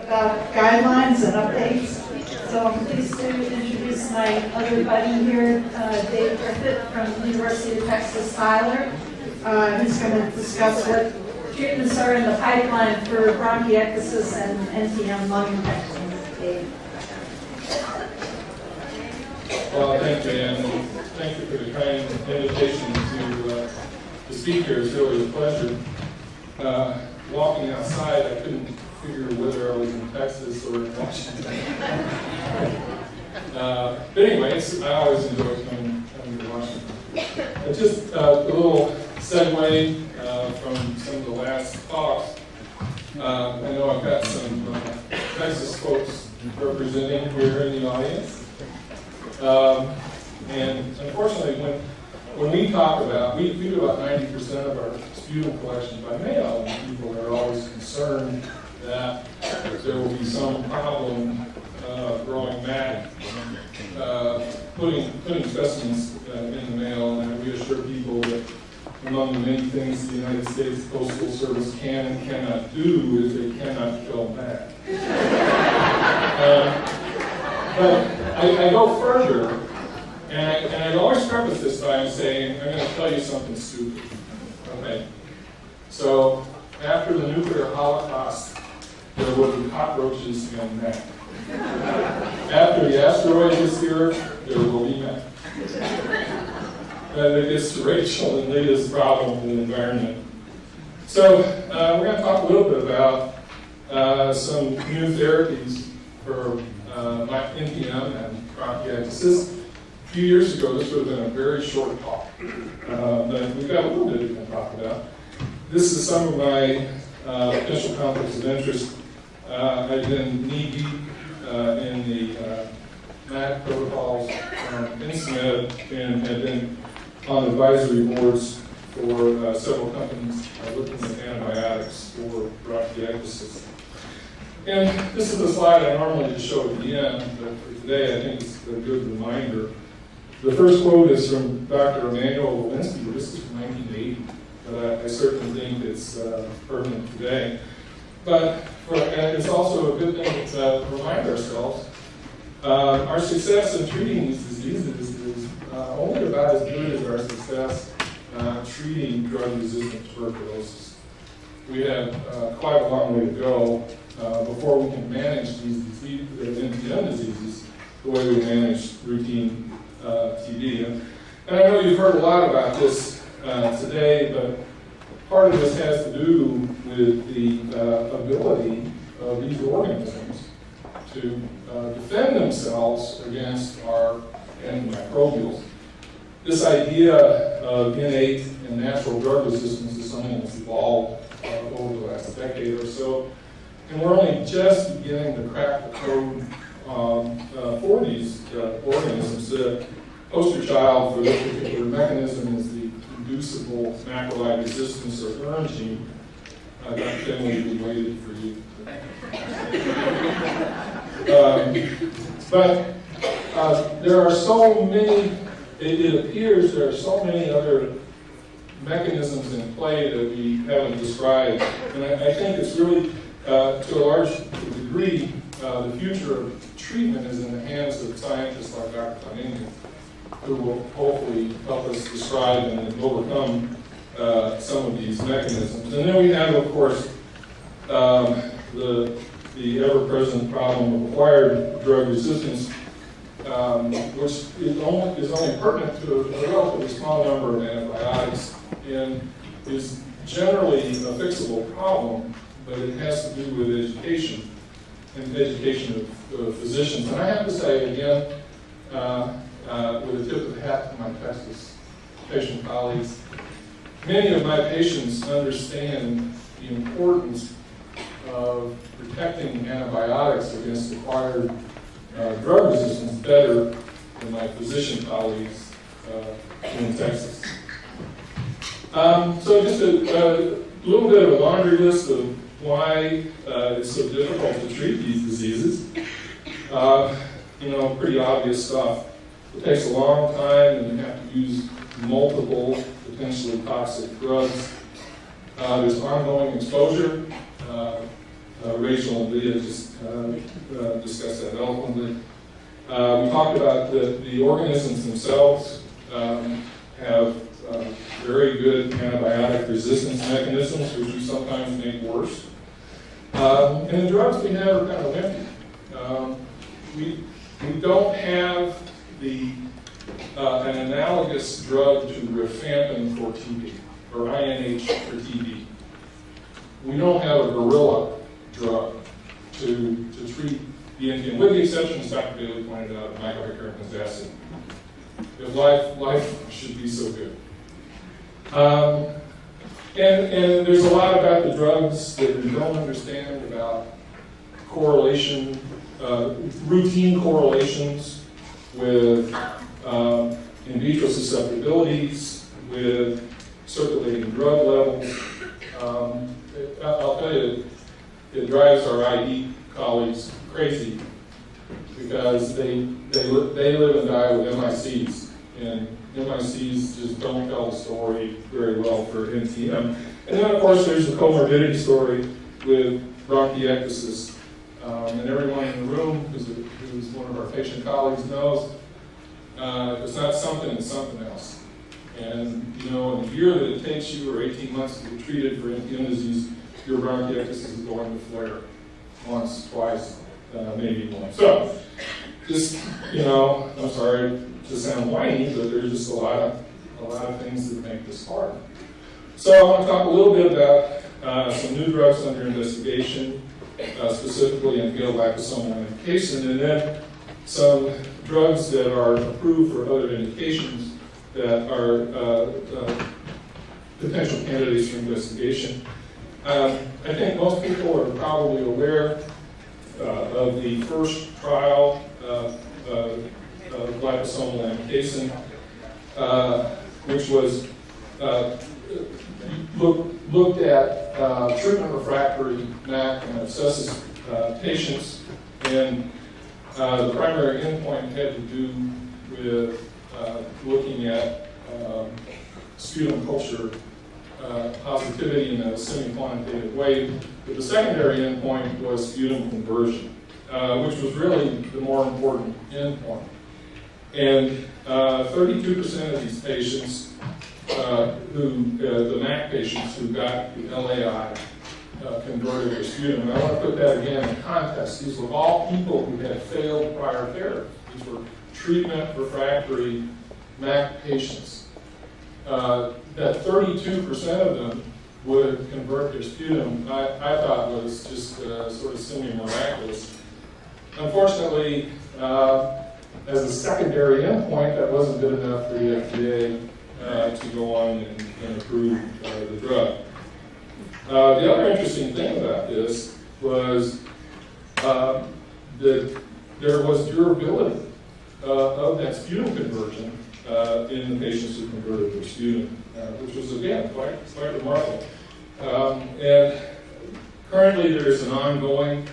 about guidelines and updates. So I'm pleased to introduce my other buddy here, Dave Griffith from the University of Texas Tyler. He's going to discuss what treatments are in the pipeline for bronchiectasis and NTM lung infection. Dave. Well, thank you, Ann. Thank you for the kind invitation to speak here. It's really a pleasure. Walking outside, I couldn't figure whether I was in Texas or in Washington. But anyway, I always enjoy coming to Washington. Just a little segue from some of the last talks. I know I've got some Texas folks representing here in the audience. And unfortunately, when we talk about, we do about 90% of our sputum collection by mail, and people are always concerned that there will be some problem growing back, putting specimens in the mail, and I reassure people that among the many things the United States Postal Service can and cannot do is they cannot kill back. But I go further, and I always preface this by saying, I'm going to tell you something stupid. Okay? So, after the nuclear holocaust, there will be cockroaches in man. After the asteroid hits the Earth, there will be man. And it gets to Rachel and Leah's problem with the environment. So, we're going to talk a little bit about some new therapies for NTM and bronchiectasis. A few years ago, this would have been a very short talk, but we've got a little bit we can talk about. This is some of my potential conflicts of interest. I've been knee-deep in the MAC protocols from INSMED and have been on advisory boards for several companies looking at antibiotics for bronchiectasis. And this is a slide I normally just show at the end, but for today I think it's a good reminder. The first quote is from Dr. Emmanuel Lewinsky. This is from 1980, but I certainly think it's pertinent today. But it's also a good thing to remind ourselves our success in treating these diseases is only about as good as our success treating drug-resistant tuberculosis. We have quite a long way to go before we can manage these NTM diseases the way we manage routine TB. And I know you've heard a lot about this today, but part of this has to do with the ability of these organisms to defend themselves against our antimicrobials. This idea of innate and natural drug resistance is something that's evolved over the last decade or so, and we're only just beginning to crack the code for these organisms. The poster child for this particular mechanism is the inducible macrolide resistance, or ERM gene. Dr. Finley, we waited for you. But there are so many, it appears there are so many other mechanisms in play that we haven't described. And I think it's really, to a large degree, the future of treatment is in the hands of scientists like Dr. Flanagan, who will hopefully help us describe and overcome some of these mechanisms. And then we have, of course, the ever-present problem of acquired drug resistance, which is only pertinent to a relatively small number of antibiotics and is generally a fixable problem, but it has to do with education and education of physicians. And I have to say, again, with a tip of the hat to my Texas patient colleagues, many of my patients understand the importance of protecting antibiotics against acquired drug resistance better than my physician colleagues in Texas. So just a little bit of a laundry list of why it's so difficult to treat these diseases. Pretty obvious stuff. It takes a long time, and you have to use multiple potentially toxic drugs. There's ongoing exposure. Rachel and Leah just discussed that eloquently. We talked about the organisms themselves have very good antibiotic resistance mechanisms, which we sometimes make worse. And the drugs we have are kind of empty. We don't have an analogous drug to rifampin for TB, or INH for TB. We don't have a gorilla drug to treat the NTM, with the exception, as Dr. Bailey pointed out, of mycohypericonic acid. If life should be so good. And there's a lot about the drugs that we don't understand about correlation, routine correlations with in vitro susceptibilities, with circulating drug levels. I'll tell you, it drives our ID colleagues crazy because they live and die with MICs, and MICs just don't tell the story very well for NTM. And then, of course, there's the comorbidity story with bronchiectasis. And everyone in the room who's one of our patient colleagues knows if it's not something, it's something else. And, you know, in the year that it takes you, or 18 months to be treated for NTM disease, your bronchiectasis is going to flare once, twice, maybe more. So, just, you know, I'm sorry to sound whiny, but there's just a lot of things that make this hard. So I want to talk a little bit about some new drugs under investigation, specifically inhaled liposomal medication, and then some drugs that are approved for other indications that are potential candidates for investigation. I think most people are probably aware of the first trial of liposomal amikacin, which was looked at treatment refractory MAC and abscessus patients, and the primary endpoint had to do with looking at sputum culture positivity in a semi-quantitative way, but the secondary endpoint was sputum conversion, which was really the more important endpoint. And 32% of these patients, the MAC patients who got the LAI, converted their sputum. And I want to put that again in context. These were all people who had failed prior therapy. These were treatment refractory MAC patients. That 32% of them would convert their sputum, I thought was just sort of semi-miraculous. Unfortunately, as a secondary endpoint, that wasn't good enough for the FDA to go on and approve the drug. The other interesting thing about this was that there was durability of that sputum conversion in the patients who converted their sputum, which was, again, quite remarkable. And currently there is an ongoing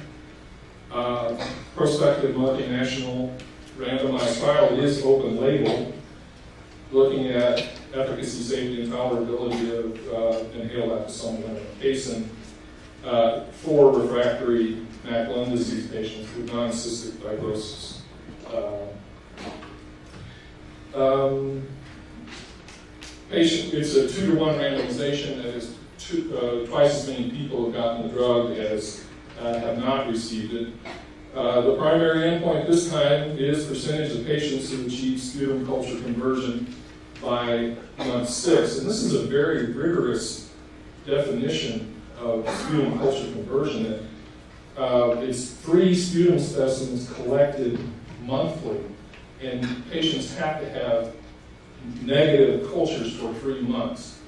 prospective multinational randomized trial. It is open label, looking at efficacy, safety, and tolerability of inhaled liposomal amikacin for refractory MAC lung disease patients with non-cystic fibrosis. It's a 2-to-1 randomization. That is twice as many people have gotten the drug as have not received it. The primary endpoint this time is percentage of patients who achieve sputum culture conversion by month 6. And this is a very rigorous definition of sputum culture conversion. It's 3 sputum specimens collected monthly, and patients have to have negative cultures for 3 months.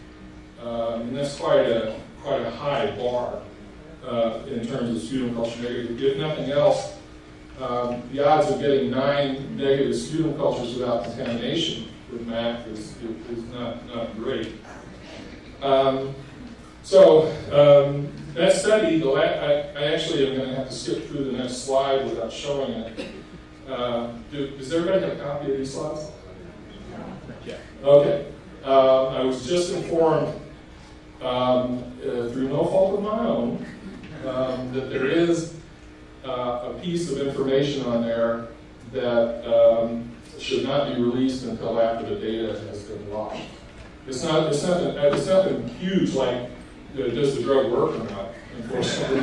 And that's quite a high bar in terms of sputum culture negative. If nothing else, the odds of getting 9 negative sputum cultures without contamination with MAC is not great. That study, I actually am going to have to skip through the next slide without showing it. Does everybody have a copy of these slides? Yeah. Okay. I was just informed, through no fault of my own, that there is a piece of information on there that should not be released until after the data has been locked. It's nothing huge like does the drug work or not, unfortunately.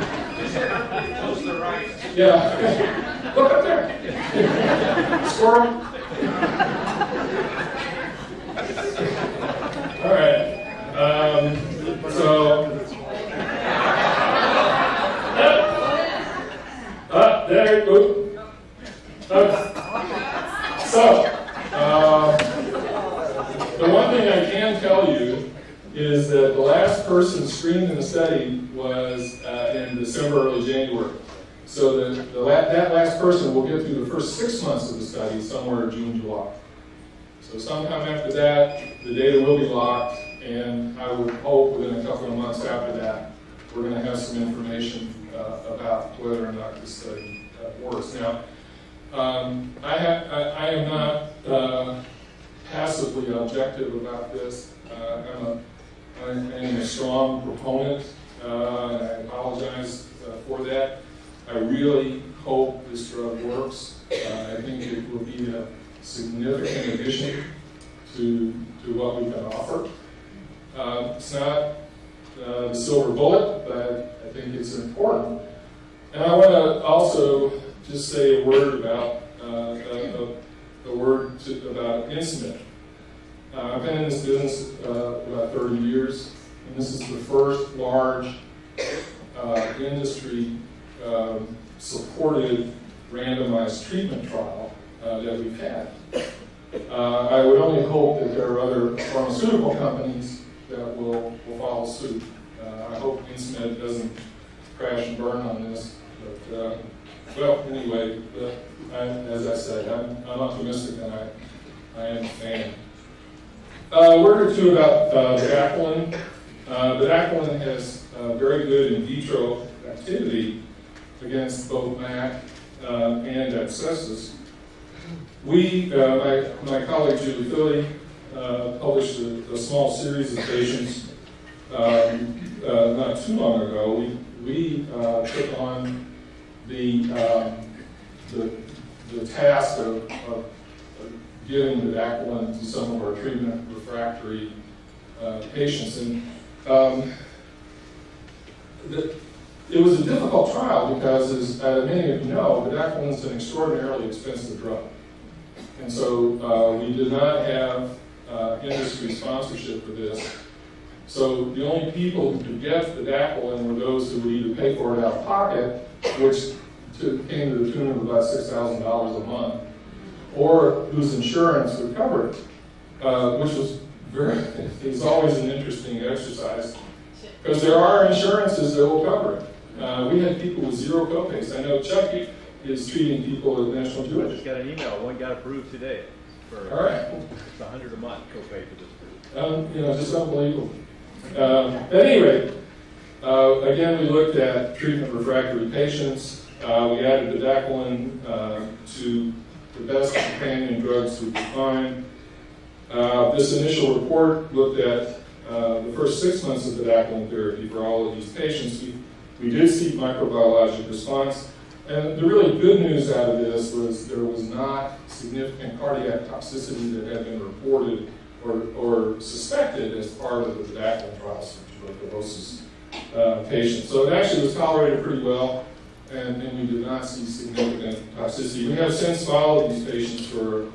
Close the right. Yeah. Look up there. Squirrel. All right. There you go. The one thing I can tell you is that the last person screened in the study was in December, early January. So that last person will get through the first 6 months of the study somewhere in June, July. So sometime after that, the data will be locked, and I would hope within a couple of months after that, we're going to have some information about whether or not this study works. Now, I am not passively objective about this. I am a strong proponent, and I apologize for that. I really hope this drug works. I think it will be a significant addition to what we can offer. It's not the silver bullet, but I think it's important. And I want to also just say a word about about incident. I've been in this business about 30 years, and this is the first large industry supported randomized treatment trial that we've had. I would only hope that there are other pharmaceutical companies that will follow suit. I hope Insmed doesn't crash and burn on this. But, well, anyway, as I said, I'm optimistic and I am a fan. A word or two about Bedaquiline. Bedaquiline has very good in vitro activity against both MAC and abscessus. My colleague Julie Philly published a small series of patients not too long ago. We took on the task of giving Bedaquiline to some of our treatment refractory patients, and it was a difficult trial because, as many of you know, Bedaquiline is an extraordinarily expensive drug, and so we did not have industry sponsorship for this. So the only people who could get Bedaquiline were those who would either pay for it out of pocket, which came to the tune of about $6,000 a month, or whose insurance would cover it, which was it's always an interesting exercise, because there are insurances that will cover it. We had people with zero copays. I know Chuck is treating people at National I Jewish. just got an email. One got approved today. All right. It's $100 a month copay for this group. Just unbelievable. At any rate, again, we looked at treatment refractory patients. We added Bedaquiline to the best companion drugs we could find. This initial report looked at the first 6 months of Bedaquiline therapy for all of these patients. We did see microbiologic response. And the really good news out of this was there was not significant cardiac toxicity that had been reported or suspected as part of the Bedaquiline trials for tuberculosis patients. So it actually was tolerated pretty well, and we did not see significant toxicity. We have since followed these patients for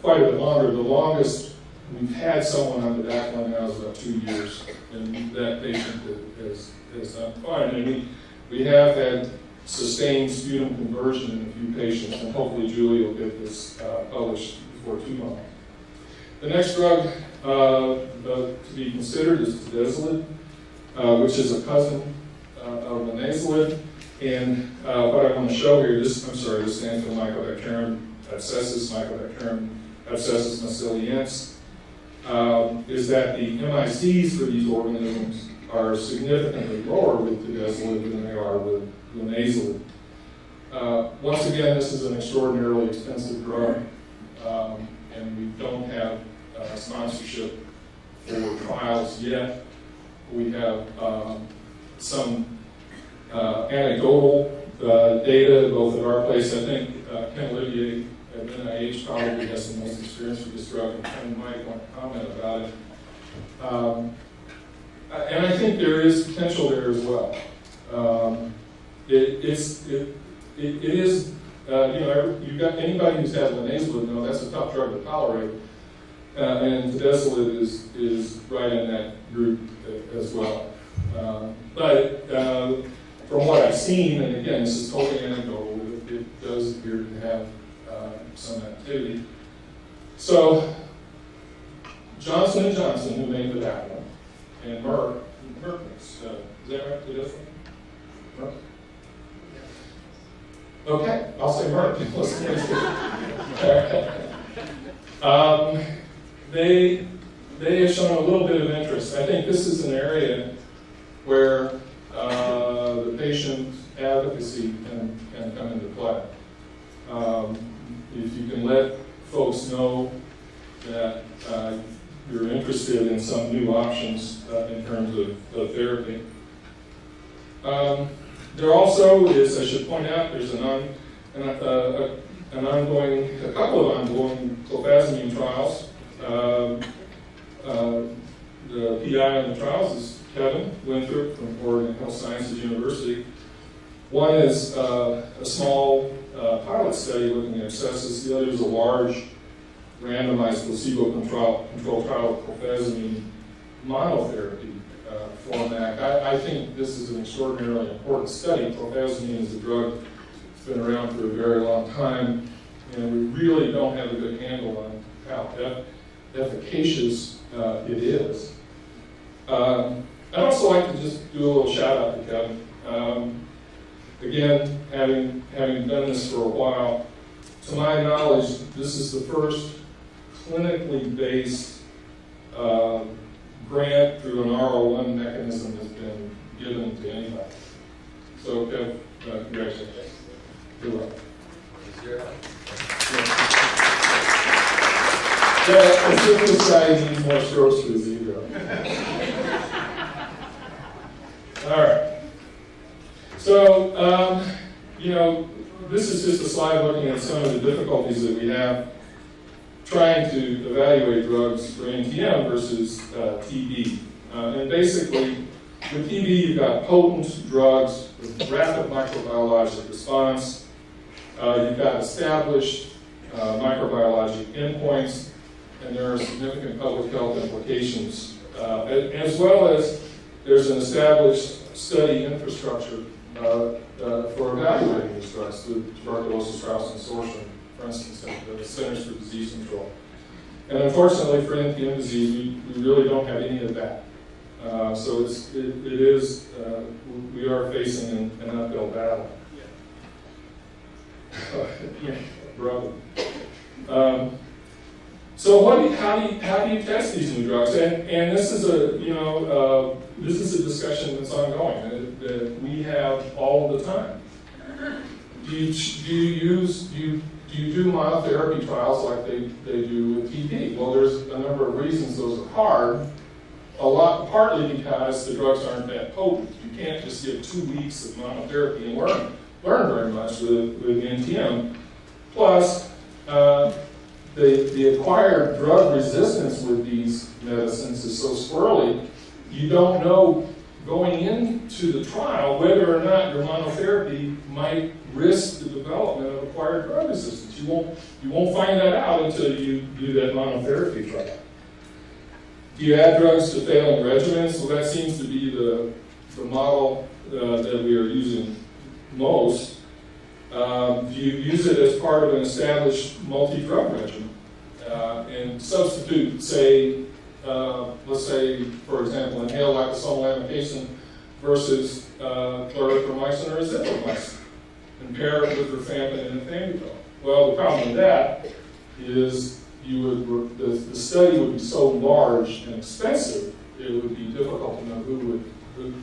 quite a bit longer. The longest we've had someone on Bedaquiline now is about 2 years, and that patient has done fine. And we have had sustained sputum conversion in a few patients, and hopefully Julie will get this published before too long. The next drug to be considered is Tedezolid, which is a cousin of linezolid. And what I want to show here, this stands for Mycobacterium abscessus, Mycobacterium abscessus macilliensis, is that the MICs for these organisms are significantly lower with Tedezolid than they are with linezolid. Once again, this is an extraordinarily expensive drug, and we don't have sponsorship for trials yet. We have some anecdotal data, both at our place. I think Ken Olivier at NIH probably has the most experience with this drug, and Ken might want to comment about it. And I think there is potential there as well. It is, you've got anybody who's had Linezolid would know that's a tough drug to tolerate, and Tedezolid is right in that group as well. But from what I've seen, and again, this is totally anecdotal, it does appear to have some activity. So, Johnson & Johnson, who made the that one, and Merck makes, is that right? Merck? Okay, I'll say Merck. They have shown a little bit of interest. I think this is an area where the patient advocacy can come into play. If you can let folks know that you're interested in some new options in terms of therapy. There also is, I should point out, there's a couple of ongoing clofazimine trials. The PI on the trials is Kevin Winthrop from Oregon Health Sciences University. One is a small pilot study looking at abscesses. The other is a large randomized placebo-controlled trial of clofazimine monotherapy for MAC. I think this is an extraordinarily important study. Clofazimine is a drug that's been around for a very long time, and we really don't have a good handle on how efficacious it is. I'd also like to just do a little shout out to Kevin. Again, having done this for a while, to my knowledge, this is the first clinically based grant through an R01 mechanism has been given to anybody. So, Kev, congratulations. You're welcome. Yeah, as if this guy needs more strokes for his ego. All right. So, this is just a slide looking at some of the difficulties that we have trying to evaluate drugs for NTM versus TB. And basically, with TB, you've got potent drugs with rapid microbiologic response. You've got established microbiologic endpoints, and there are significant public health implications, as well as there's an established study infrastructure for evaluating these drugs, the tuberculosis trials consortium, for instance, at the Centers for Disease Control. And unfortunately for NTM disease, we really don't have any of that. So we are facing an uphill battle. Yeah, brother. So how do you test these new drugs? And this is a discussion that's ongoing that we have all the time. Do you do monotherapy trials like they do with TB? Well, there's a number of reasons those are hard. Partly because the drugs aren't that potent. You can't just give 2 weeks of monotherapy and learn very much with NTM. Plus, the acquired drug resistance with these medicines is so squirrely, you don't know going into the trial whether or not your monotherapy might risk the development of acquired drug resistance. You won't find that out until you do that monotherapy trial. Do you add drugs to failing regimens? Well, that seems to be the model that we are using most. Do you use it as part of an established multi-drug regimen and substitute, let's say, for example, inhaled liposomal amikacin versus clarithromycin or azithromycin, and pair it with rifampin and ethambutol? Well, the problem with that is the study would be so large and expensive, it would be difficult to know who would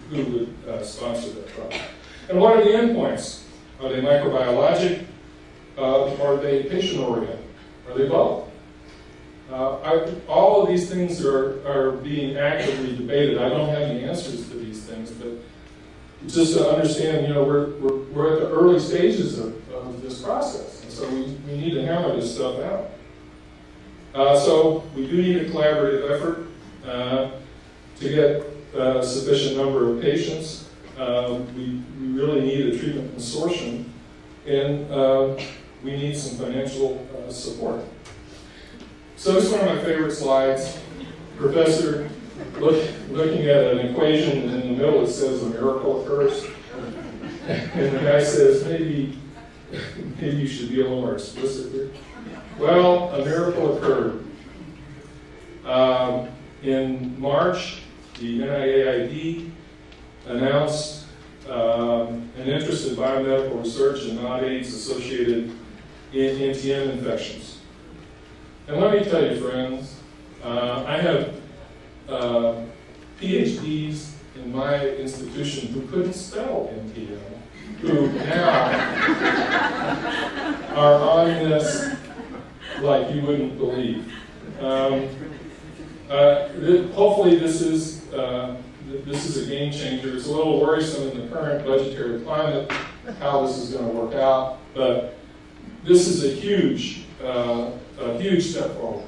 sponsor that trial. And what are the endpoints? Are they microbiologic? Are they patient-oriented? Are they both? All of these things are being actively debated. I don't have any answers to these things, but just to understand, we're at the early stages of this process, and so we need to hammer this stuff out. So we do need a collaborative effort to get a sufficient number of patients. We really need a treatment consortium, and we need some financial support. So this is one of my favorite slides. Professor looking at an equation, and in the middle it says a miracle occurs. And the guy says, maybe you should be a little more explicit here. Well, a miracle occurred. In March, the NIAID announced an interest in biomedical research in non-AIDS associated in NTM infections. And let me tell you, friends, I have PhDs in my institution who couldn't spell NTM, who now are on this like you wouldn't believe. Hopefully this is a game changer. It's a little worrisome in the current budgetary climate how this is going to work out, but this is a huge step forward.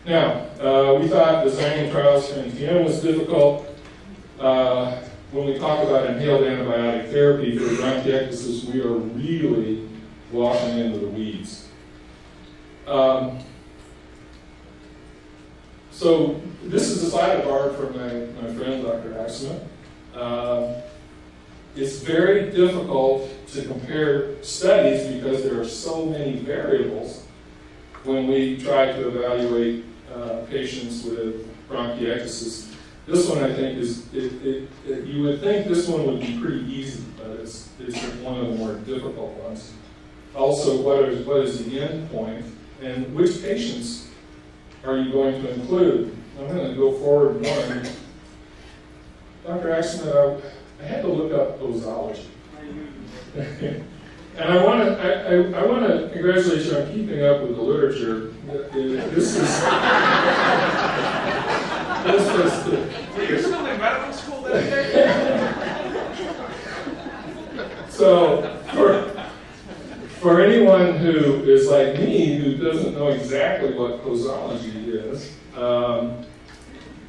Now, we thought designing trials for NTM was difficult. When we talk about inhaled antibiotic therapy for bronchiectasis, we are really walking into the weeds. So this is a slide I borrowed from my friend, Dr. Axman. It's very difficult to compare studies because there are so many variables when we try to evaluate patients with bronchiectasis. This one, I think, you would think this one would be pretty easy, but it's one of the more difficult ones. Also, what is the end point, and which patients are you going to include? I'm going to go forward one. Dr. Axman, I had to look up posology. And I want to congratulate you on keeping up with the literature. So you're still in medical school that day? So for anyone who is like me, who doesn't know exactly what posology is,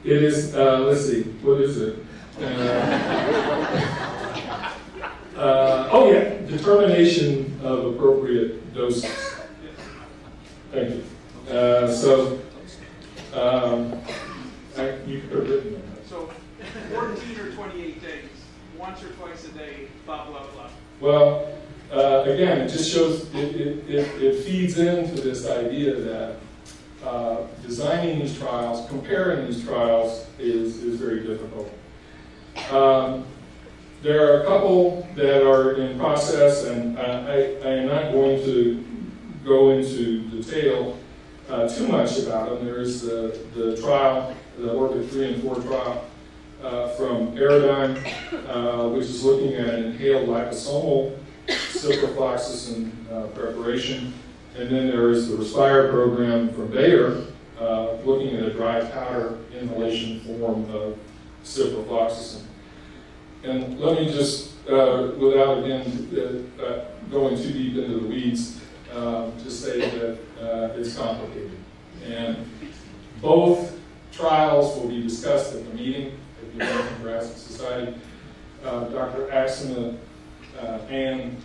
it is, let's see, what is it? Determination of appropriate doses. Thank you. You could have written that. So 14 or 28 days, once or twice a day, blah, blah, blah. Well, again, it just shows, it feeds into this idea that designing these trials, comparing these trials is very difficult. There are a couple that are in process, and I am not going to go into detail too much about them. There is the trial, the Orbit 3 and 4 trial from Paradigm, which is looking at an inhaled liposomal ciprofloxacin preparation. And then there is the Respire program from Bayer, looking at a dry powder inhalation form of ciprofloxacin. And let me just, without again going too deep into the weeds, just say that it's complicated. And both trials will be discussed at the meeting at the American Thoracic Society. Dr. Axman and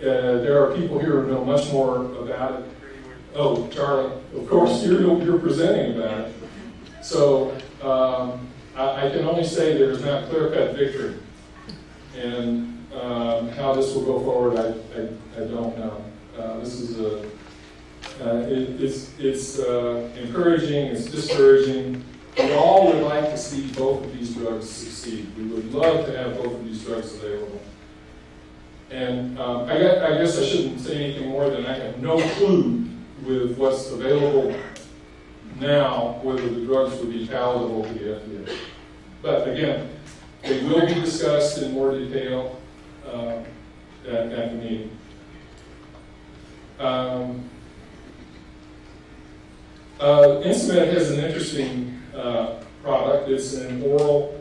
there are people here who know much more about it. Oh, Charlie, of course, you're presenting about it. So I can only say there's not clear-cut victory. And how this will go forward, I don't know. This is it's encouraging, it's discouraging. We all would like to see both of these drugs succeed. We would love to have both of these drugs available. And I guess I shouldn't say anything more than I have no clue with what's available now, whether the drugs would be palatable to the FDA. But again, they will be discussed in more detail at the meeting. Insmed has an interesting product. It's an oral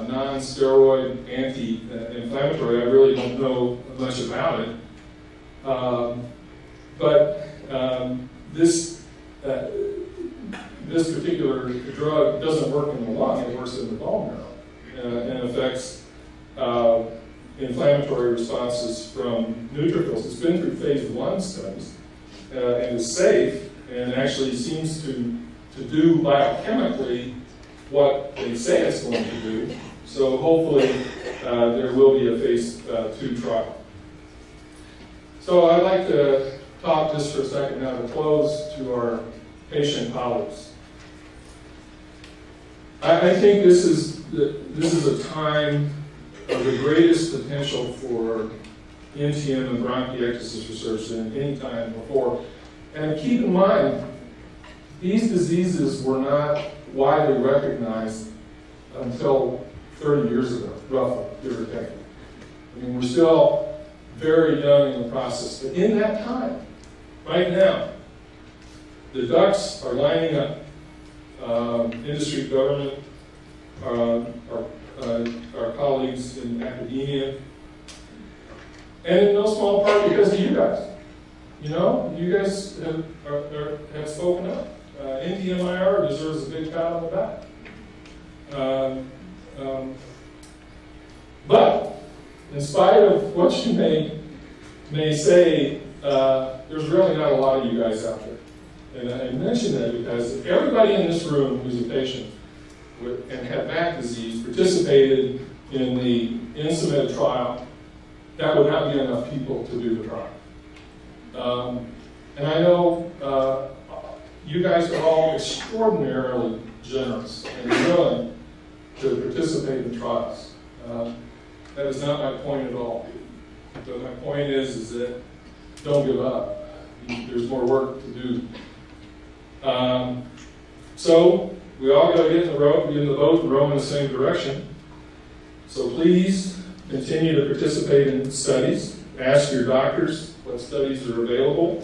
non-steroid anti-inflammatory. I really don't know much about it. This particular drug doesn't work in the lung, it works in the bone marrow and affects inflammatory responses from neutrophils. It's been through phase 1 studies and is safe and actually seems to do biochemically what they say it's going to do. So hopefully there will be a phase 2 trial. So I'd like to talk just for a second now to close to our patient colleagues. I think this is a time of the greatest potential for NTM and bronchiectasis research than any time before. And keep in mind, these diseases were not widely recognized until 30 years ago, roughly, give or take. I mean, we're still very young in the process. But in that time, right now, the ducks are lining up. Industry, government, our colleagues in academia, and in no small part because of you guys. You know, you guys have spoken up. NTMIR deserves a big pat on the back. But in spite of what you may say, there's really not a lot of you guys out there. And I mention that because if everybody in this room who's a patient and had back disease participated in the INSUMED trial, that would not be enough people to do the trial. And I know you guys are all extraordinarily generous and willing to participate in trials. That is not my point at all. But my point is that don't give up. There's more work to do. So we all got to get in the boat and row in the same direction. So please continue to participate in studies. Ask your doctors what studies are available.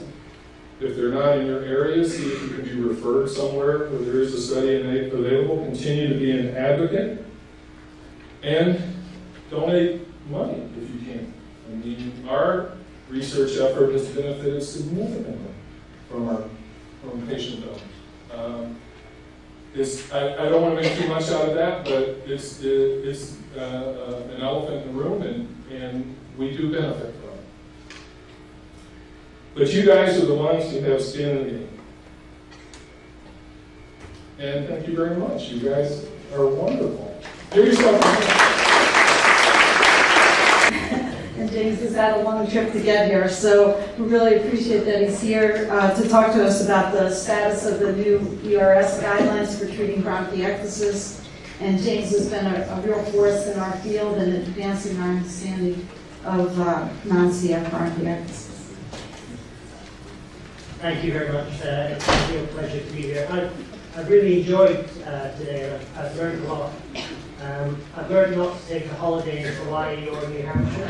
If they're not in your area, see if you can be referred somewhere where there is a study available. Continue to be an advocate. And donate money if you can. I mean, our research effort has benefited significantly from patient donors. I don't want to make too much out of that, but it's an elephant in the room, and we do benefit from it. But you guys are the ones who have skin in the game. And thank you very much. You guys are wonderful. Give yourself a hand. And James has had a long trip to get here, so we really appreciate that he's here to talk to us about the status of the new ERS guidelines for treating bronchiectasis. And James has been a real force in our field in advancing our understanding of non-CF bronchiectasis. Thank you very much. It's a real pleasure to be here. I've really enjoyed today. I've learned a lot. I've learned not to take a holiday in Hawaii or New Hampshire.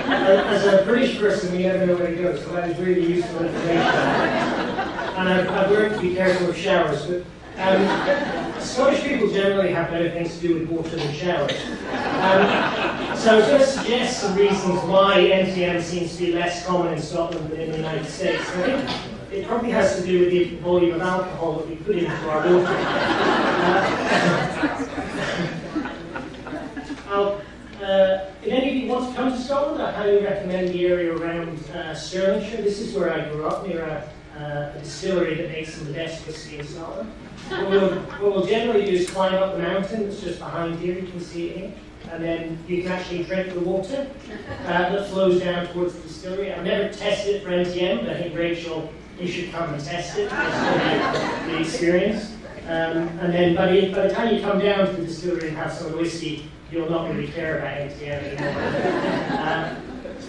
As a British person, we never know where to go, so that is really useful information. And I've learned to be careful of showers. But Scottish people generally have better things to do with water than showers. So I was going to suggest some reasons why NTM seems to be less common in Scotland than in the United States. I think it probably has to do with the volume of alcohol that we put into our water. If any of you want to come to Scotland, I highly recommend the area around Stirlingshire. This is where I grew up, near a distillery that makes some of the best whiskey in Scotland. What we'll generally do is climb up the mountain that's just behind here, you can see it here, and then you can actually drink the water that flows down towards the distillery. I've never tested it for NTM, but I think Rachel, you should come and test it, just the experience. And then by the time you come down to the distillery and have some of the whiskey, you'll not really care about NTM anymore.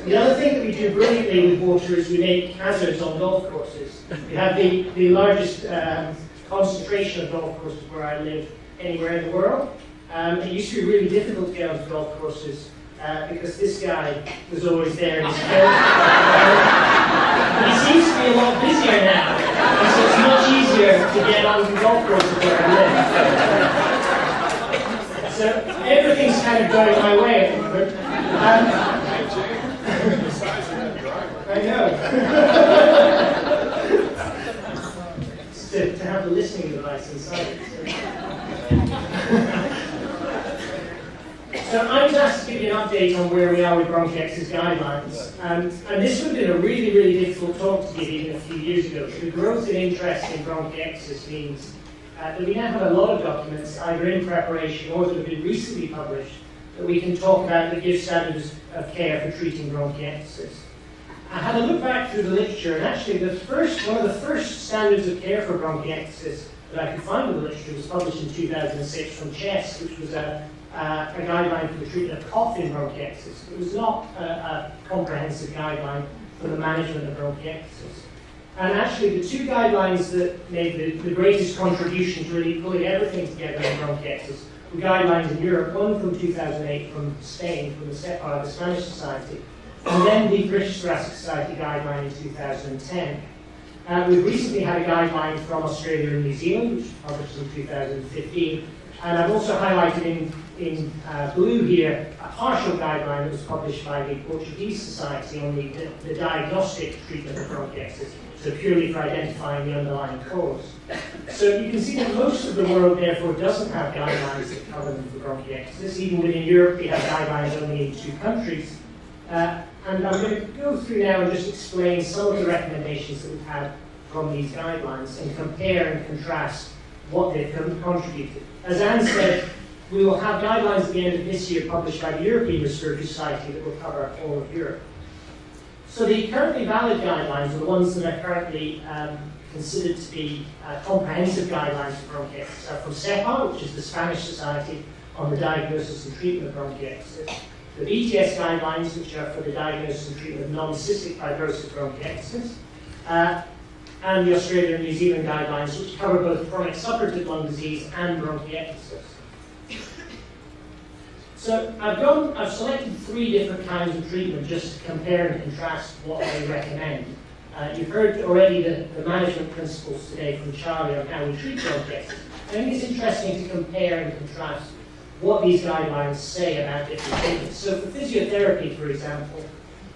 The other thing that we do brilliantly with water is we make hazards on golf courses. We have the largest concentration of golf courses where I live anywhere in the world. It used to be really difficult to get onto golf courses because this guy was always there in his coat. But he seems to be a lot busier now, and so it's much easier to get onto golf courses where I live. kind of going my way at the moment. The size of that driver. I know. to have the listening device inside it. So I was asked to give you an update on where we are with bronchiectasis guidelines. And this would have been a really, really difficult talk to give even a few years ago. The growth in interest in bronchiectasis means that we now have a lot of documents, either in preparation or that have been recently published, that we can talk about that give standards of care for treating bronchiectasis. I had a look back through the literature, and actually one of the first standards of care for bronchiectasis that I could find in the literature was published in 2006 from CHEST, which was a guideline for the treatment of cough in bronchiectasis. It was not a comprehensive guideline for the management of bronchiectasis. And actually, the two guidelines that made the greatest contribution to really pulling everything together in bronchiectasis were guidelines in Europe, one from 2008 from Spain, from the Spanish Society, and then the British Thoracic Society guideline in 2010. We've recently had a guideline from Australia and New Zealand, which was published in 2015, and I've also highlighted in blue here a partial guideline that was published by the Portuguese Society on the diagnostic treatment of bronchiectasis, so purely for identifying the underlying cause. So you can see that most of the world, therefore, doesn't have guidelines that cover them for bronchiectasis. Even within Europe, we have guidelines only in 2 countries. And I'm going to go through now and just explain some of the recommendations that we've had from these guidelines and compare and contrast what they've contributed. As Anne said, we will have guidelines at the end of this year published by the European Respiratory Society that will cover all of Europe. So the currently valid guidelines are the ones that are currently considered to be comprehensive guidelines for bronchiectasis are from SEPA, which is the Spanish Society on the Diagnosis and Treatment of Bronchiectasis, the BTS guidelines, which are for the diagnosis and treatment of non-cystic fibrosis bronchiectasis, and the Australia and New Zealand guidelines, which cover both chronic suppurative lung disease and bronchiectasis. So I've selected 3 different kinds of treatment just to compare and contrast what they recommend. You've heard already the management principles today from Charlie on how we treat bronchiectasis. I think it's interesting to compare and contrast what these guidelines say about different treatments. So for physiotherapy, for example,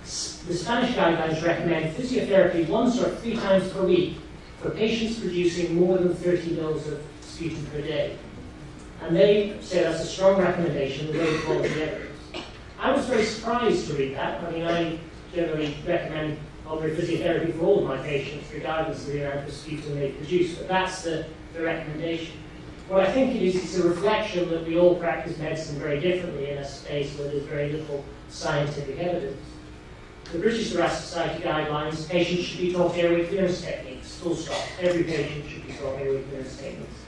the Spanish guidelines recommend physiotherapy 1 or 3 times per week for patients producing more than 30 mils of sputum per day. And they say that's a strong recommendation with low quality evidence. I was very surprised to read that. I mean, I generally recommend pulmonary physiotherapy for all of my patients, regardless of the amount of sputum they produce, but that's the recommendation. What I think it is, it's a reflection that we all practice medicine very differently in a space where there's very little scientific evidence. The British Thoracic Society guidelines, patients should be taught airway clearance techniques, full stop. Every patient should be taught airway clearance techniques.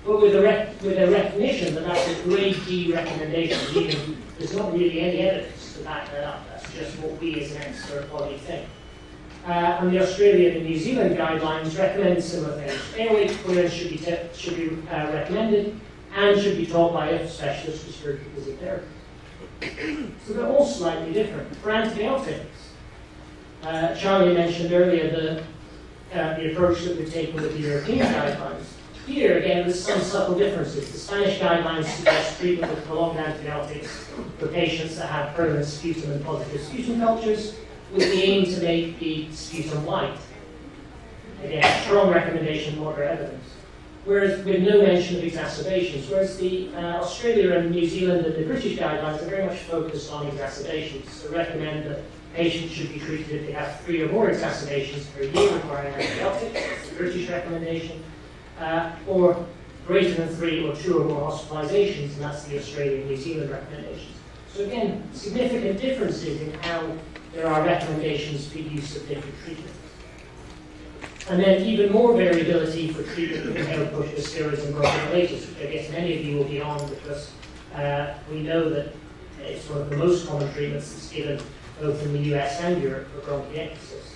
But with a recognition that that's a grade D recommendation, even there's not really any evidence to back that up. That's just what we as an expert body think. And the Australian and New Zealand guidelines recommend similar things. Airway clearance should be recommended and should be taught by a specialist respiratory physiotherapist. So they're all slightly different. For antibiotics, Charlie mentioned earlier the approach that we've taken with the European guidelines. Here, again, there's some subtle differences. The Spanish guidelines suggest treatment with prolonged antibiotics for patients that have permanent sputum and positive sputum cultures, with the aim to make the sputum white. Again, strong recommendation, moderate evidence. Whereas with no mention of exacerbations, whereas the Australia and New Zealand and the British guidelines are very much focused on exacerbations. So recommend that patients should be treated if they have 3 or more exacerbations per year requiring antibiotics. That's the British recommendation. Or greater than 3 or 2 or more hospitalizations, and that's the Australia and New Zealand recommendations. So again, significant differences in how there are recommendations for use of different treatments. And then even more variability for treatment with inhaled corticosteroids and bronchodilators, which I guess many of you will be on because we know that it's one of the most common treatments that's given both in the US and Europe for bronchiectasis.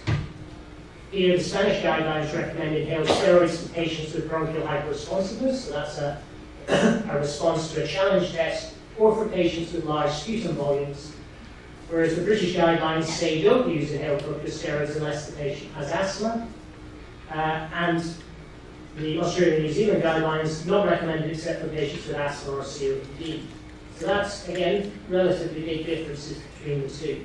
Here, the Spanish guidelines recommend inhaled steroids for patients with bronchial hyperresponsiveness, so that's a response to a challenge test, or for patients with large sputum volumes. Whereas the British guidelines say don't use inhaled corticosteroids unless the patient has asthma. And the Australian and New Zealand guidelines not recommended except for patients with asthma or COPD. So that's, again, relatively big differences between the two.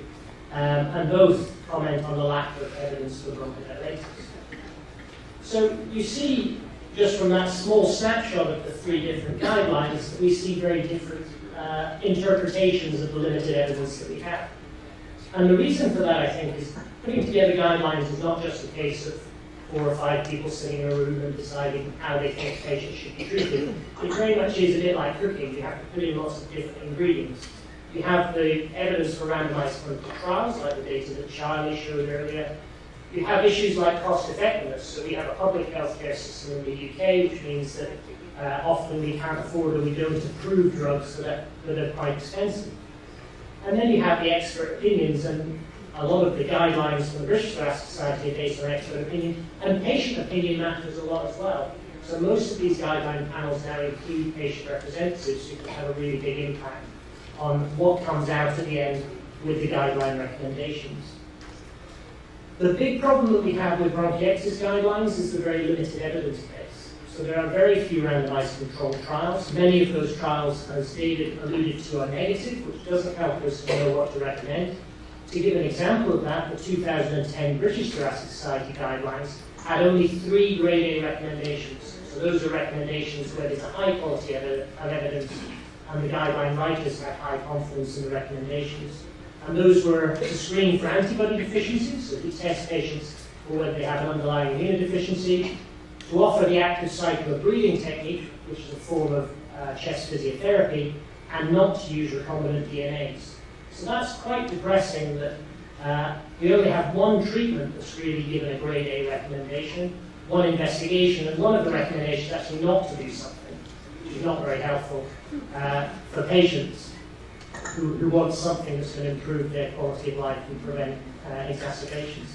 And both comment on the lack of evidence for bronchodilators. So you see, just from that small snapshot of the three different guidelines, that we see very different interpretations of the limited evidence that we have. And the reason for that, I think, is putting together guidelines is not just a case of 4 or 5 people sitting in a room and deciding how they think patients should be treated. It very much is a bit like cooking. You have to put in lots of different ingredients. You have the evidence for randomized clinical trials, like the data that Charlie showed earlier. You have issues like cost effectiveness. So we have a public healthcare system in the UK, which means that often we can't afford or we don't approve drugs that are quite expensive. And then you have the expert opinions, and a lot of the guidelines from the British Thoracic Society are based on expert opinion, and patient opinion matters a lot as well. So most of these guideline panels now include patient representatives who can have a really big impact on what comes out at the end with the guideline recommendations. The big problem that we have with bronchiectasis guidelines is the very limited evidence base. So there are very few randomized controlled trials. Many of those trials, as David alluded to, are negative, which doesn't help us to know what to recommend. To give an example of that, the 2010 British Thoracic Society guidelines had only 3 grade A recommendations. So those are recommendations where there's a high quality of evidence, and the guideline writers have high confidence in the recommendations. And those were to screen for antibody deficiencies, so to test patients for whether they have an underlying immunodeficiency, to offer the active cycle of breathing technique, which is a form of chest physiotherapy, and not to use recombinant DNAs. So that's quite depressing that we only have one treatment that's really given a grade A recommendation, one investigation, and one of the recommendations is actually not to do something, which is not very helpful for patients who want something that's going to improve their quality of life and prevent exacerbations.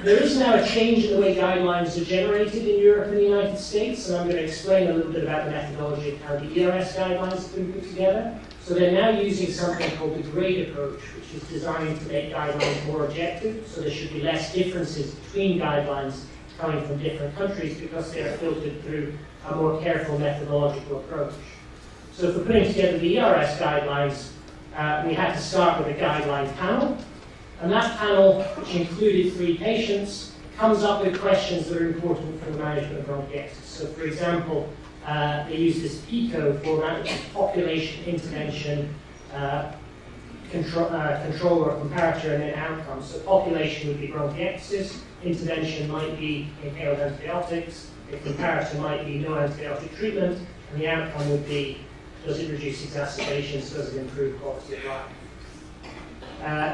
There is now a change in the way guidelines are generated in Europe and the United States, and I'm going to explain a little bit about the methodology of how the ERS guidelines have been put together. So they're now using something called the GRADE approach, which is designed to make guidelines more objective, so there should be less differences between guidelines coming from different countries because they are filtered through a more careful methodological approach. So for putting together the ERS guidelines, we had to start with a guideline panel. And that panel, which included 3 patients, comes up with questions that are important for the management of bronchiectasis. So for example, they use this PICO format, which is population, intervention, control or comparator, and then outcomes. So population would be bronchiectasis, intervention might be inhaled antibiotics, the comparator might be no antibiotic treatment, and the outcome would be, does it reduce exacerbations, does it improve quality of life?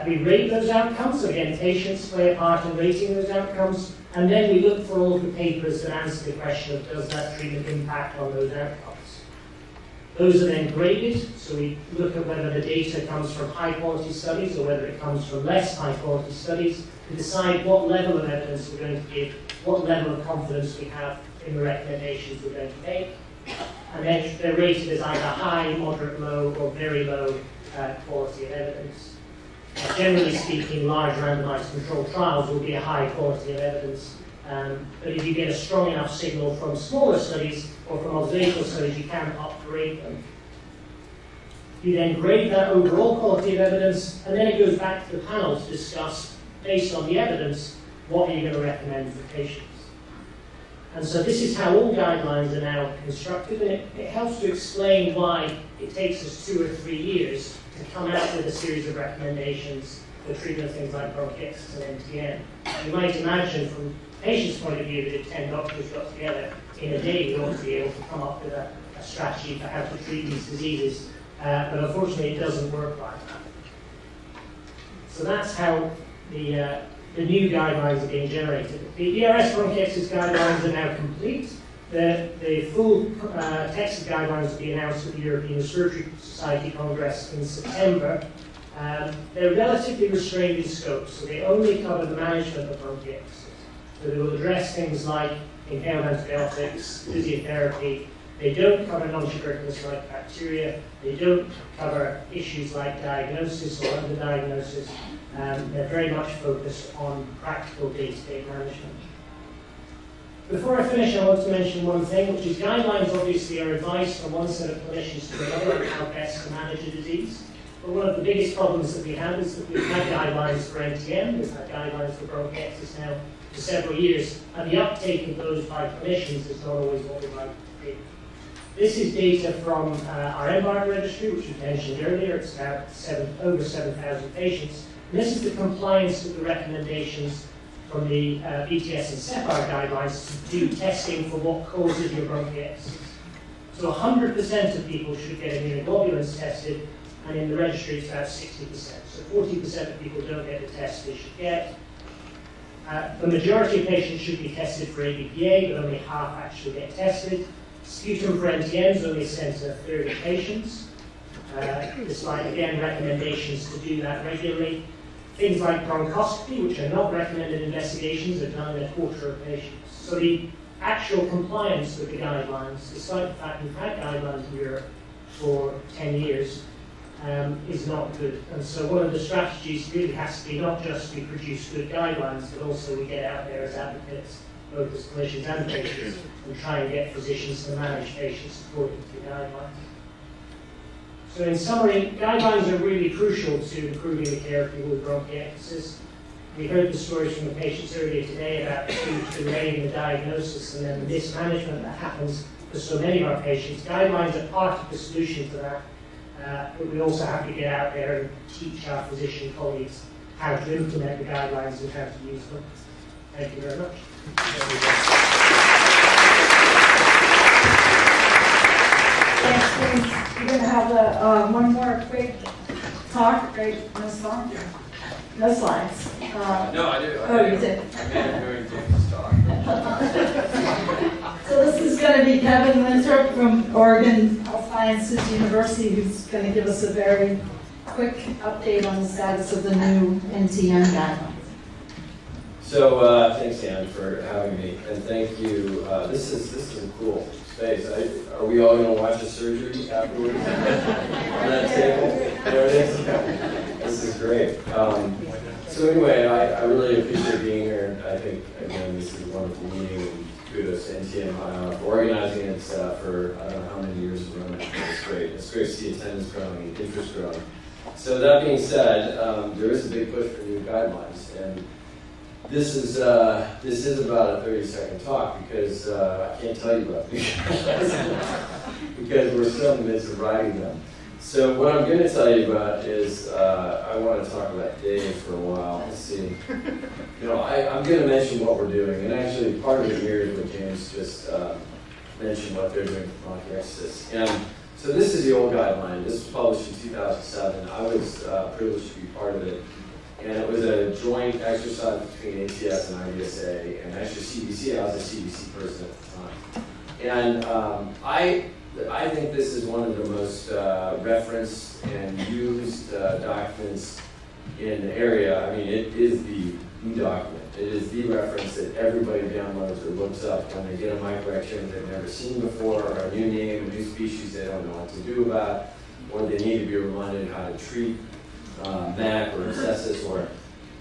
We rate those outcomes, so again, patients play a part in rating those outcomes, and then we look for all of the papers that answer the question of does that treatment impact on those outcomes. Those are then graded, so we look at whether the data comes from high-quality studies or whether it comes from less high-quality studies to decide what level of evidence we're going to give, what level of confidence we have in the recommendations we're going to make, and then they're rated as either high, moderate, low, or very low quality of evidence. Generally speaking, large randomized controlled trials will be a high quality of evidence, but if you get a strong enough signal from smaller studies or from observational studies, you can upgrade them. You then grade that overall quality of evidence, and then it goes back to the panel to discuss, based on the evidence, what are you going to recommend for patients. And so this is how all guidelines are now constructed, and it helps to explain why it takes us 2 or 3 years to come out with a series of recommendations for treatment of things like bronchiectasis and NTM. You might imagine from the patient's point of view that if 10 doctors got together in a day, we ought to be able to come up with a strategy for how to treat these diseases, but unfortunately it doesn't work like that. So that's how the new guidelines are being generated. The ERS bronchiectasis guidelines are now complete. The full text of guidelines will be announced at the European Respiratory Society Congress in September. They're relatively restrained in scope, so they only cover the management of bronchiectasis. So they will address things like inhaled antibiotics, physiotherapy. They don't cover non-tuberculous-like bacteria. They don't cover issues like diagnosis or underdiagnosis. They're very much focused on practical day-to-day management. Before I finish, I want to mention one thing, which is guidelines obviously are advice from one set of clinicians to another on how best to manage a disease. But one of the biggest problems that we have is that we've had guidelines for NTM, we've had guidelines for bronchiectasis now for several years, and the uptake of those by clinicians is not always what we'd like to be. This is data from our EMBARK registry, which we mentioned earlier. It's about over 7,000 patients. And this is the compliance with the recommendations from the BTS and CEPAR guidelines to do testing for what causes your bronchiectasis. So 100% of people should get immunoglobulins tested, and in the registry it's about 60%. So 40% of people don't get the test they should get. The majority of patients should be tested for ABPA, but only half actually get tested. Sputum for NTM is only sent to 30 patients, despite, again, recommendations to do that regularly. Things like bronchoscopy, which are not recommended investigations, are done in a quarter of patients. So the actual compliance with the guidelines, despite the fact we've had guidelines in Europe for 10 years, is not good. And so one of the strategies really has to be not just we produce good guidelines, but also we get out there as advocates, both as clinicians and patients, and try and get physicians to manage patients according to the guidelines. So in summary, guidelines are really crucial to improving the care of people with bronchiectasis. We heard the stories from the patients earlier today about the huge delay in the diagnosis and then the mismanagement that happens for so many of our patients. Guidelines are part of the solution to that, but we also have to get out there and teach our physician colleagues how to implement the guidelines and how to use them. Thank you very much. Thanks, Steve. We're going to have one more quick talk, right? No slides? No slides. No, I do. Oh, you did. I made it during James' talk. So this is going to be Kevin Winthrop from Oregon Health Sciences University, who's going to give us a very quick update on the status of the new NTM guidelines. So thanks, Anne, for having me, and thank you. This is a cool space. Are we all going to watch a surgery afterwards on that table? There it is. This is great. So anyway, I really appreciate being here. I think again this is a wonderful meeting, and kudos to NTM for organizing it for I don't know how many years it's running. It's great. It's great to see attendance growing and interest growing. So that being said, there is a big push for new guidelines, and this is about a 30-second talk because I can't tell you about these because we're still in the midst of writing them. So what I'm going to tell you about is I want to talk about Dave for a while. Let's see. I'm going to mention what we're doing, and actually part of it mirrors what James just mentioned, what they're doing for bronchiectasis. And so this is the old guideline. This was published in 2007. I was privileged to be part of it. And it was a joint exercise between ATS and IDSA, and actually CDC. I was a CDC person at the time. And I think this is one of the most referenced and used documents in the area. I mean, it is the document. It is the reference that everybody downloads or looks up when they get a microaction they've never seen before, or a new name, a new species they don't know what to do about, or they need to be reminded how to treat MAC or abscessus, or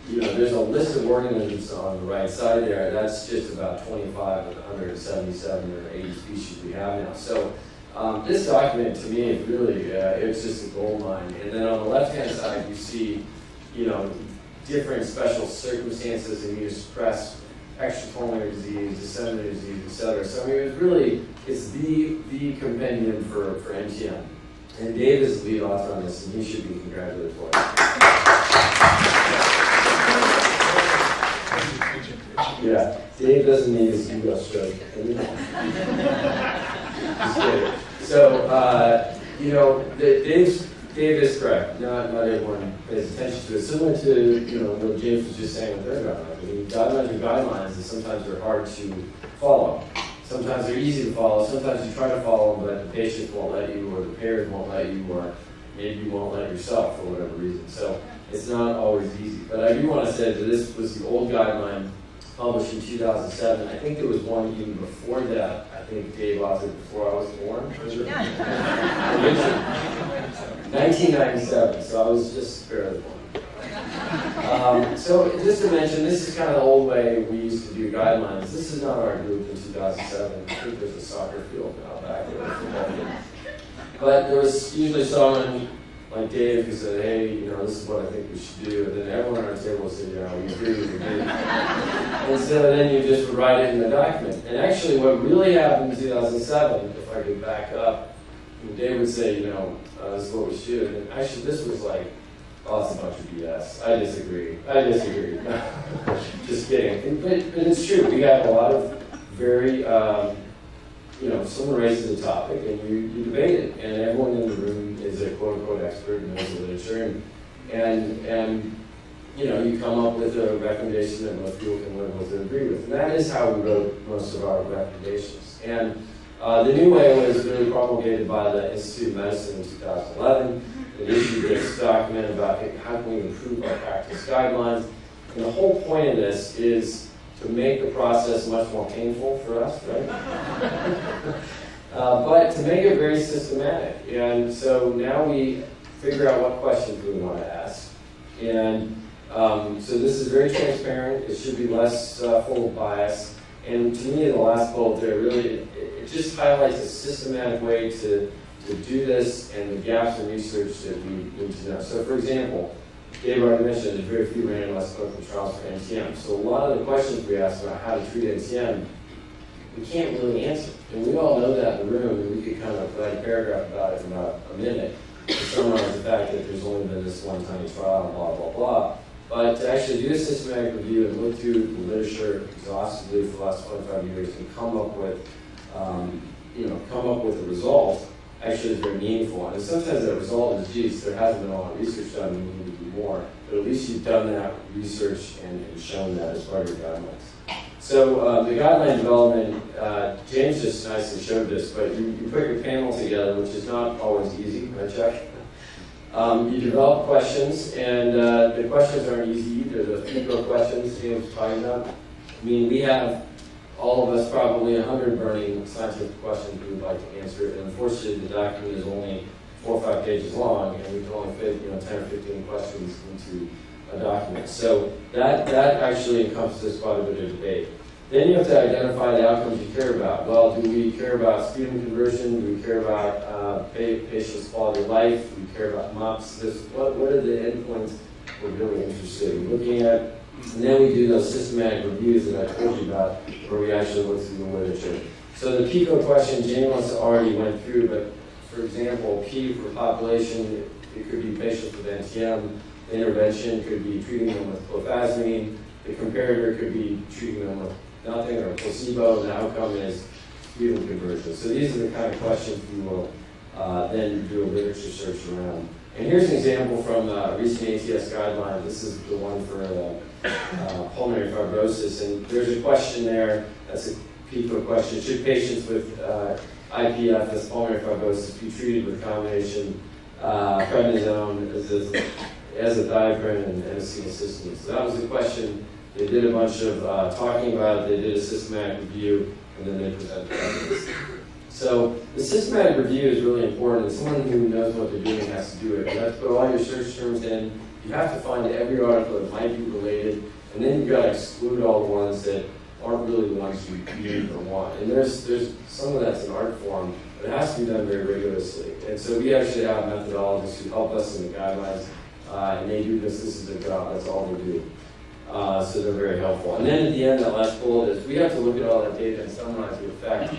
there's a list of organisms on the right side there. That's just about 25 of the 177 or 80 species we have now. So this document to me is really it's just a gold mine. And then on the left-hand side you see different special circumstances, immunosuppressed, extrapulmonary disease, disseminated disease, etc. So I mean it's the compendium for NTM. And Dave is the lead author on this, and he should be congratulated for it. Yeah, Dave doesn't need his ego stroke. Just kidding. So, Dave is correct. Not everyone pays attention to it. Similar to what James was just saying with their guidelines. I mean, guidelines are guidelines, and sometimes they're hard to follow. Sometimes they're easy to follow. Sometimes you try to follow them, but the patient won't let you, or the payers won't let you, or maybe you won't let yourself for whatever reason. So it's not always easy. But I do want to say that this was the old guideline published in 2007. I think there was one even before that. I think Dave authored before I was born. 1997, so I was just barely born. So just to mention, this is kind of the old way we used to do guidelines. This is not our group in 2007. I think there's a soccer field now back there, a football field. But there was usually someone like Dave who said, hey, you know, this is what I think we should do. And then everyone on our table said, you know, we agree. And so then you just would write it in the document. And actually what really happened in 2007, if I could back up, Dave would say, you know, this is what we should. And actually this was like, oh, it's a bunch of BS. I disagree. Just kidding. But it's true. We have a lot of very, you know, someone raises a topic and you debate it. And everyone in the room is a quote-unquote expert and knows the literature. And you know, you come up with a recommendation that most people can live with and agree with. And that is how we wrote most of our recommendations. And the new way was really promulgated by the Institute of Medicine in 2011. It issued this document about how can we improve our practice guidelines. And the whole point of this is to make the process much more painful for us, right? But to make it very systematic. And so now we figure out what questions we want to ask. And so this is very transparent. It should be less full of bias. And to me, the last bullet there really, it just highlights a systematic way to do this and the gaps in research that we need to know. So for example, Dave already mentioned there's very few randomized clinical trials for NTM. So a lot of the questions we ask about how to treat NTM, we can't really answer. And we all know that in the room, and we could kind of write a paragraph about it in about a minute to summarize the fact that there's only been this one tiny trial, blah, blah, blah. But to actually do a systematic review and look through the literature exhaustively for the last 25 years and come up with, a result actually is very meaningful. And sometimes that result is, geez, there hasn't been a lot of research done, we need to do more. But at least you've done that research and shown that as part of your guidelines. So the guideline development, James just nicely showed this, but you put your panel together, which is not always easy, right, Chuck? You develop questions, and the questions aren't easy either. The PICO questions James was talking about. I mean, we have, all of us, probably 100 burning scientific questions we would like to answer, and unfortunately the document is only 4 or 5 pages long, and we can only fit 10 or 15 questions into a document. So that actually encompasses quite a bit of debate. Then you have to identify the outcomes you care about. Well, do we care about sputum conversion? Do we care about patients' quality of life? Do we care about MOPS? What are the endpoints we're really interested in looking at? And then we do those systematic reviews that I told you about, where we actually look through the literature. So the PICO question, James already went through, but for example, P for population, it could be patients with NTM. The intervention could be treating them with clofazimine. The comparator could be treating them with nothing or placebo, and the outcome is sputum conversion. So these are the kind of questions we will then do a literature search around. And here's an example from a recent ATS guideline. This is the one for pulmonary fibrosis, and there's a question there, that's a PICO question. Should patients with IPF, that's pulmonary fibrosis, be treated with combination prednisone, azathioprine, and acetylcysteine? So that was the question. They did a bunch of talking about it, they did a systematic review, and then they presented evidence. So the systematic review is really important, and someone who knows what they're doing has to do it. You have to put all your search terms in, you have to find every article that might be related, and then you've got to exclude all the ones that aren't really the ones you need or want. And there's some of that's an art form, but it has to be done very rigorously. And so we actually have methodologists who help us in the guidelines, and they do this is their job, that's all they do. So they're very helpful. And then at the end, that last bullet is we have to look at all that data and summarize the effect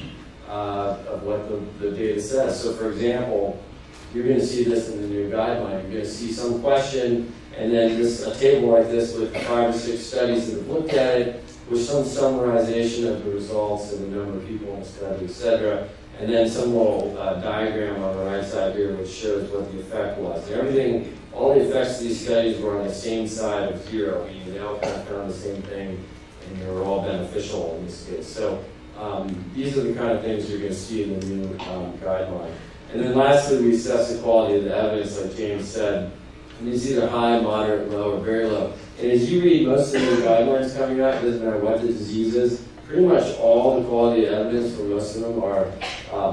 of what the data says. So for example, you're going to see this in the new guideline. You're going to see some question, and then a table like this with 5 or 6 studies that have looked at it, with some summarization of the results and the number of people in the study, etc. And then some little diagram on the right side here which shows what the effect was. And everything, all the effects of these studies were on the same side of 0, meaning they all kind of found the same thing, and they were all beneficial in this case. So these are the kind of things you're going to see in the new guideline. And then lastly, we assess the quality of the evidence, like James said. And it's either high, moderate, low, or very low. And as you read most of the new guidelines coming out, it doesn't matter what the disease is, pretty much all the quality of evidence for most of them are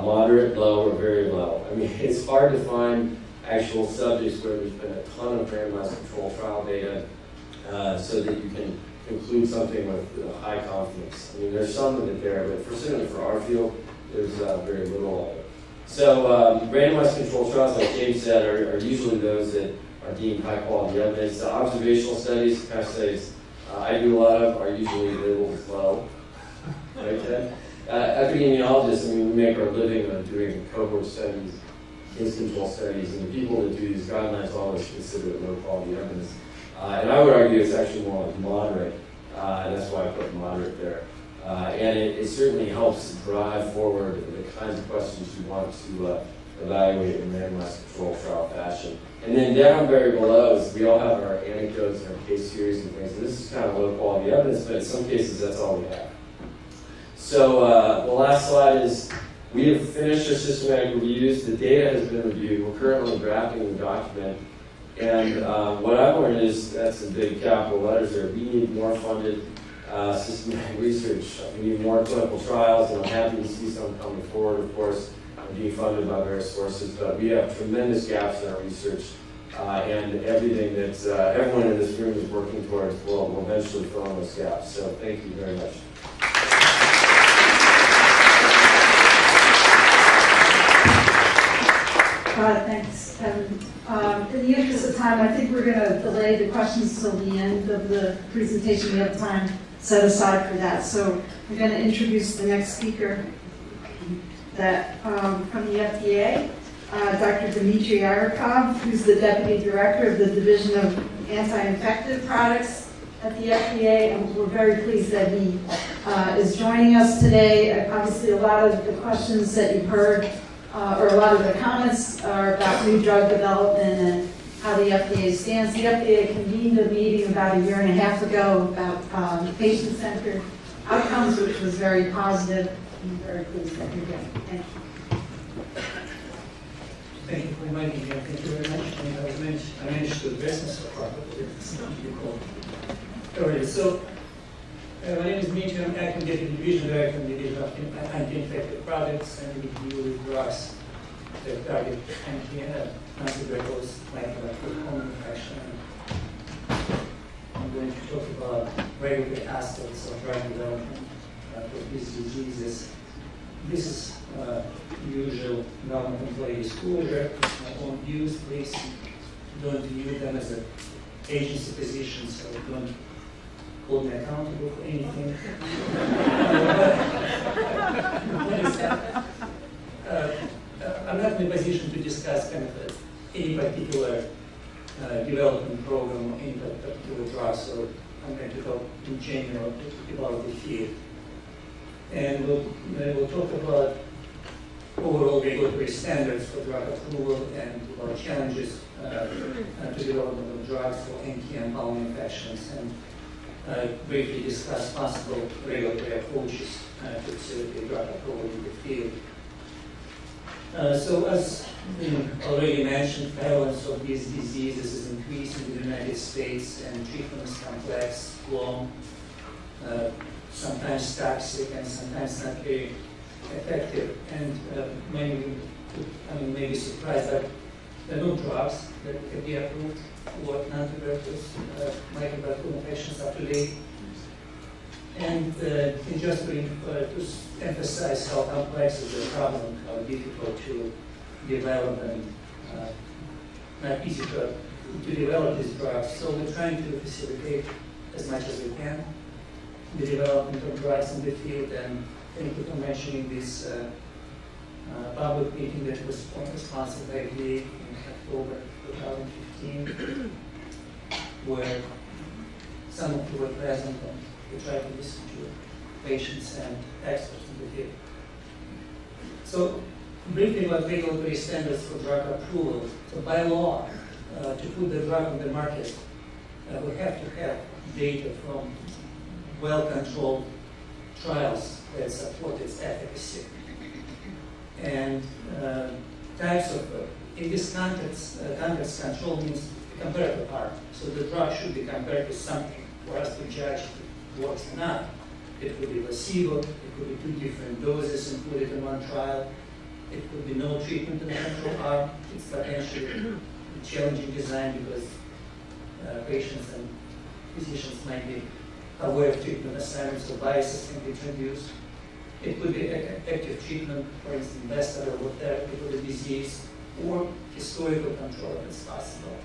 moderate, low, or very low. I mean, it's hard to find actual subjects where there's been a ton of randomized control trial data so that you can conclude something with high confidence. I mean, there's some of it there, but certainly for our field, there's very little of it. So randomized controlled trials, like James said, are usually those that are deemed high quality evidence. The observational studies, kind of studies I do a lot of, are usually labeled as low. Right, Ted? Epidemiologists, I mean, we make our living on doing cohort studies, case control studies, and the people that do these guidelines always consider it low quality evidence. And I would argue it's actually more like moderate, and that's why I put moderate there. And it certainly helps drive forward the kinds of questions you want to evaluate in randomized control trial fashion. And then down very below is we all have our anecdotes and our case series and things. And this is kind of low quality evidence, but in some cases that's all we have. So the last slide is we have finished our systematic reviews. The data has been reviewed. We're currently drafting the document. And what I've learned is, that's the big capital letters there, we need more funded systematic research. We need more clinical trials, and I'm happy to see some coming forward, of course, being funded by various sources. But we have tremendous gaps in our research, and everything that everyone in this room is working towards will eventually fill in those gaps. So thank you very much. Thanks, Kevin. In the interest of time, I think we're going to delay the questions till the end of the presentation. We have time set aside for that. So we're going to introduce the next speaker that from the FDA, Dr. Dmitry Arakov, who's the Deputy Director of the Division of Anti-Infective Products at the FDA, and we're very pleased that he is joining us today. Obviously, a lot of the questions that you've heard or a lot of the comments are about new drug development and how the FDA stands. The FDA convened a meeting about a year and a half ago about patient-centered outcomes, which was very positive. I'm very pleased that you're here. Thank you. Thank you for inviting me. Thank you very much. And I managed to address myself properly. Alright, so my name is Dmitry. I'm acting Deputy Division Director in the Division of Anti-Infective Products, and we deal with drugs that target antituberculous microbial common infection. I'm going to talk about regulatory aspects of drug development for these diseases. This is usual government employee disclosure. My own views, please don't view them as an agency position, so don't hold me accountable for anything. I'm not in a position to discuss kind of any particular development program or any particular drug, so I'm going to talk in general about the field. And we'll talk about overall regulatory standards for drug approval and about challenges to development of drugs for NTM pulmonary infections, and briefly discuss possible regulatory approaches to facilitate drug approval in the field. So as already mentioned, prevalence of these diseases is increasing in the United States, and treatment is complex, long, sometimes toxic, and sometimes not very effective. And many may be surprised that there are no drugs that can be approved for non-tuberculous microbial infections up to date. And just to emphasize how complex is the problem, how difficult to develop and not easy to develop these drugs. So we're trying to facilitate as much as we can the development of drugs in the field. And thank you for mentioning this public meeting that was sponsored by FDA in October 2015, where some of you were present, and we tried to listen to patients and experts in the field. So briefly about regulatory standards for drug approval. So by law, to put the drug on the market, we have to have data from well-controlled trials that support its efficacy. And types of, in this context control means comparative arm. So the drug should be compared to something for us to judge if it works or not. It could be placebo, it could be 2 different doses included in one trial, it could be no treatment in the control arm. It's potentially a challenging design because patients and physicians might be aware of treatment assignments or biases can be introduced. It could be effective treatment, for instance, best available therapy for the disease, or historical control if it's possible.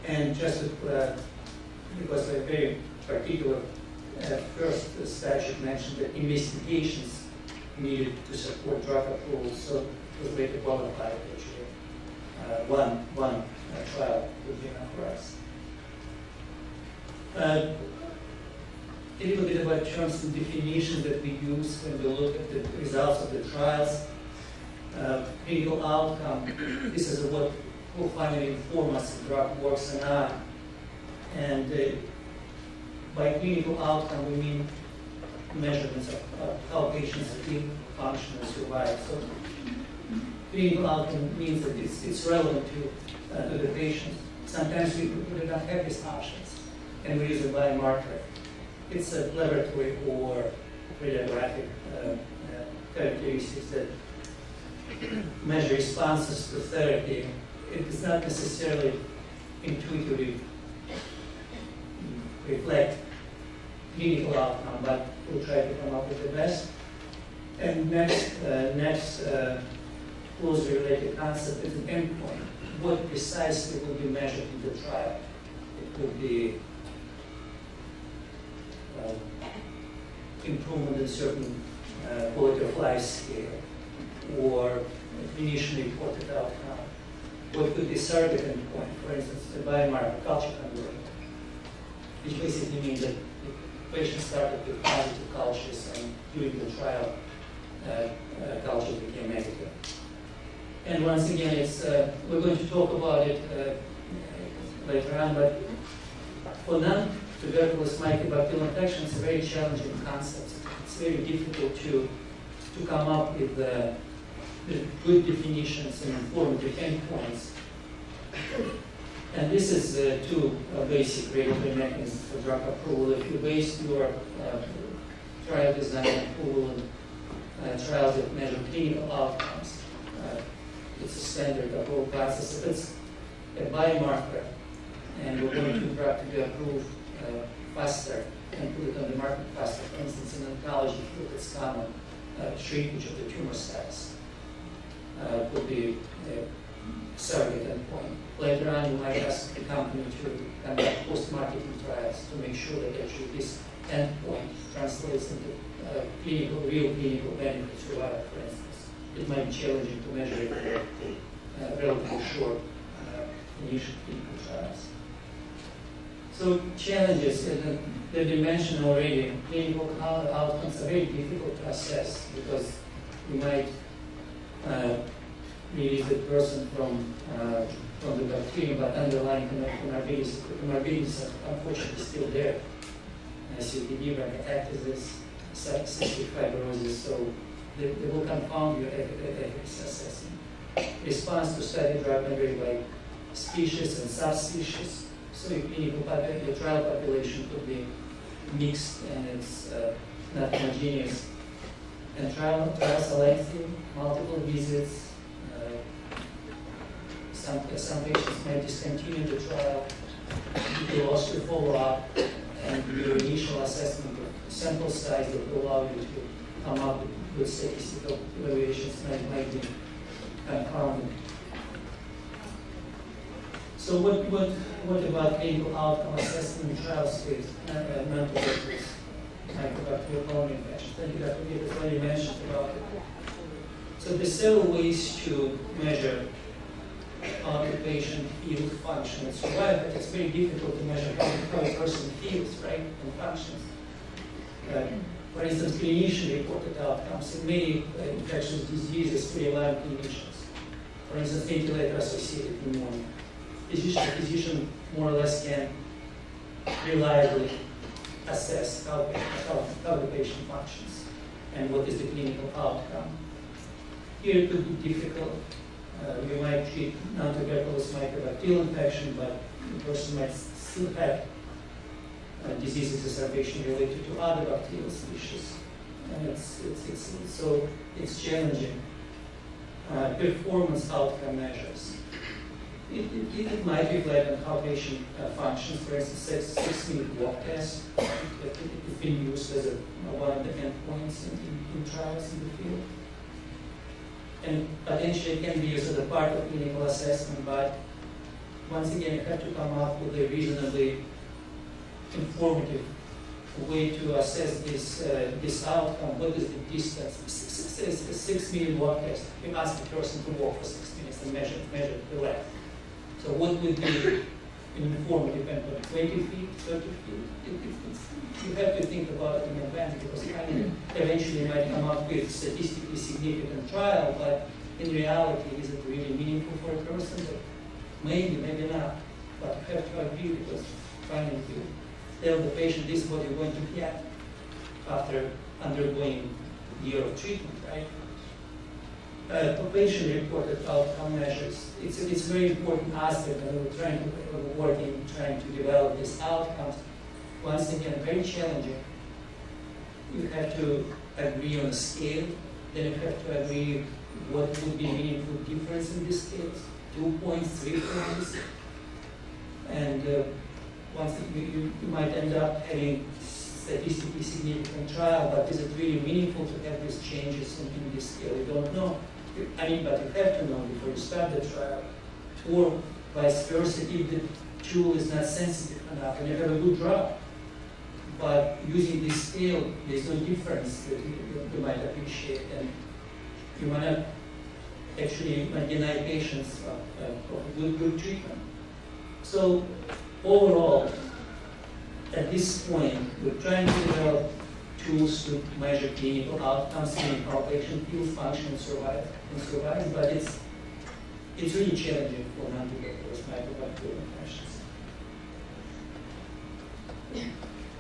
And just because a very particular first statute mentioned that investigations needed to support drug approval, so it was later qualified actually. One trial would be enough for us. A little bit about terms and definitions that we use when we look at the results of the trials. Clinical outcome, this is what will finally inform us if the drug works or not. And by clinical outcome, we mean measurements of how patients feel, function, and survive. So clinical outcome means that it's relevant to the patient. Sometimes we don't have these options, and we use a biomarker. It's a laboratory or radiographic characteristics that measure responses to therapy. It does not necessarily intuitively reflect clinical outcome, but we'll try to come up with the best. And next closely related concept is an endpoint. What precisely will be measured in the trial? It could be improvement in certain quality of life scale, or clinician reported outcome. What could be surrogate endpoint? For instance, the biomarker culture conversion, which basically means that the patient started with positive cultures, and during the trial, cultures became negative. And once again, we're going to talk about it later on, but for non-tuberculous mycobacterial infection, it's a very challenging concept. It's very difficult to come up with good definitions and informative endpoints. And this is two basic regulatory mechanisms for drug approval. If you base your trial design approval on trials that measure clinical outcomes, it's a standard approval process. If it's a biomarker, and we're going to drug to be approved faster and put it on the market faster, for instance, in oncology field, it's common, shrinkage of the tumor size could be a surrogate endpoint. Later on, you might ask the company to conduct post-marketing trials to make sure that actually this endpoint translates into real clinical benefit survival, for instance. It might be challenging to measure it in relatively short initial clinical trials. So challenges that have been mentioned already. Clinical outcomes are very difficult to assess because we might release the person from the bacterium, but underlying comorbidities are unfortunately still there. COPD, bronchiectasis, cystic fibrosis, so they will confound your efficacy assessment. Response to study drug may vary by species and subspecies. So your trial population could be mixed and it's not homogeneous. And trials are lengthy, multiple visits. Some patients may discontinue the trial. You lost your follow-up and your initial assessment of sample size that will allow you to come up with statistical evaluations might be confounding. So what about clinical outcome assessment in trials with non-tuberculous mycobacterial pulmonary infection? Thank you, Dr. Gibbs, as you mentioned about it. So there's several ways to measure how the patient feels, functions, and survive, but it's very difficult to measure how a person feels, right, and functions. For instance, clinician-reported outcomes in many infectious diseases rely on clinicians. For instance, ventilator-associated pneumonia. Physician more or less can reliably assess how the patient functions and what is the clinical outcome. Here it could be difficult. We might treat non-tuberculous mycobacterial infection, but the person might still have disease exacerbation related to other bacterial species, and it's challenging. Performance outcome measures. It might reflect on how patient functions. For instance, 6-minute walk test. It's been used as one of the endpoints in trials in the field. And potentially it can be used as a part of clinical assessment, but once again, you have to come up with a reasonably informative way to assess this outcome. What is the distance? It's a 6-minute walk test. You ask the person to walk for 6 minutes and measure the length. So what would be an informative endpoint? 20 feet, 30 feet? You have to think about it in advance, because eventually you might come up with statistically significant trial, but in reality, is it really meaningful for a person? Maybe, maybe not. But you have to agree, because finally you tell the patient this is what you're going to get after undergoing a year of treatment, right? Patient-reported outcome measures. It's a very important aspect, and we're working trying to develop these outcomes. Once again, very challenging. You have to agree on a scale, then you have to agree what would be meaningful difference in these scales. 2 points, 3 points, and once you might end up having statistically significant trial, but is it really meaningful to have these changes in this scale? You don't know. But you have to know before you start the trial. Or vice versa, if the tool is not sensitive enough and you have a good drug, but using this scale, there's no difference that you might appreciate, and you might not actually deny patients of good treatment. So overall, at this point, we're trying to develop tools to measure clinical outcomes in how patient feels, function, and survive, but it's really challenging for non-tuberculous microbacterial infections.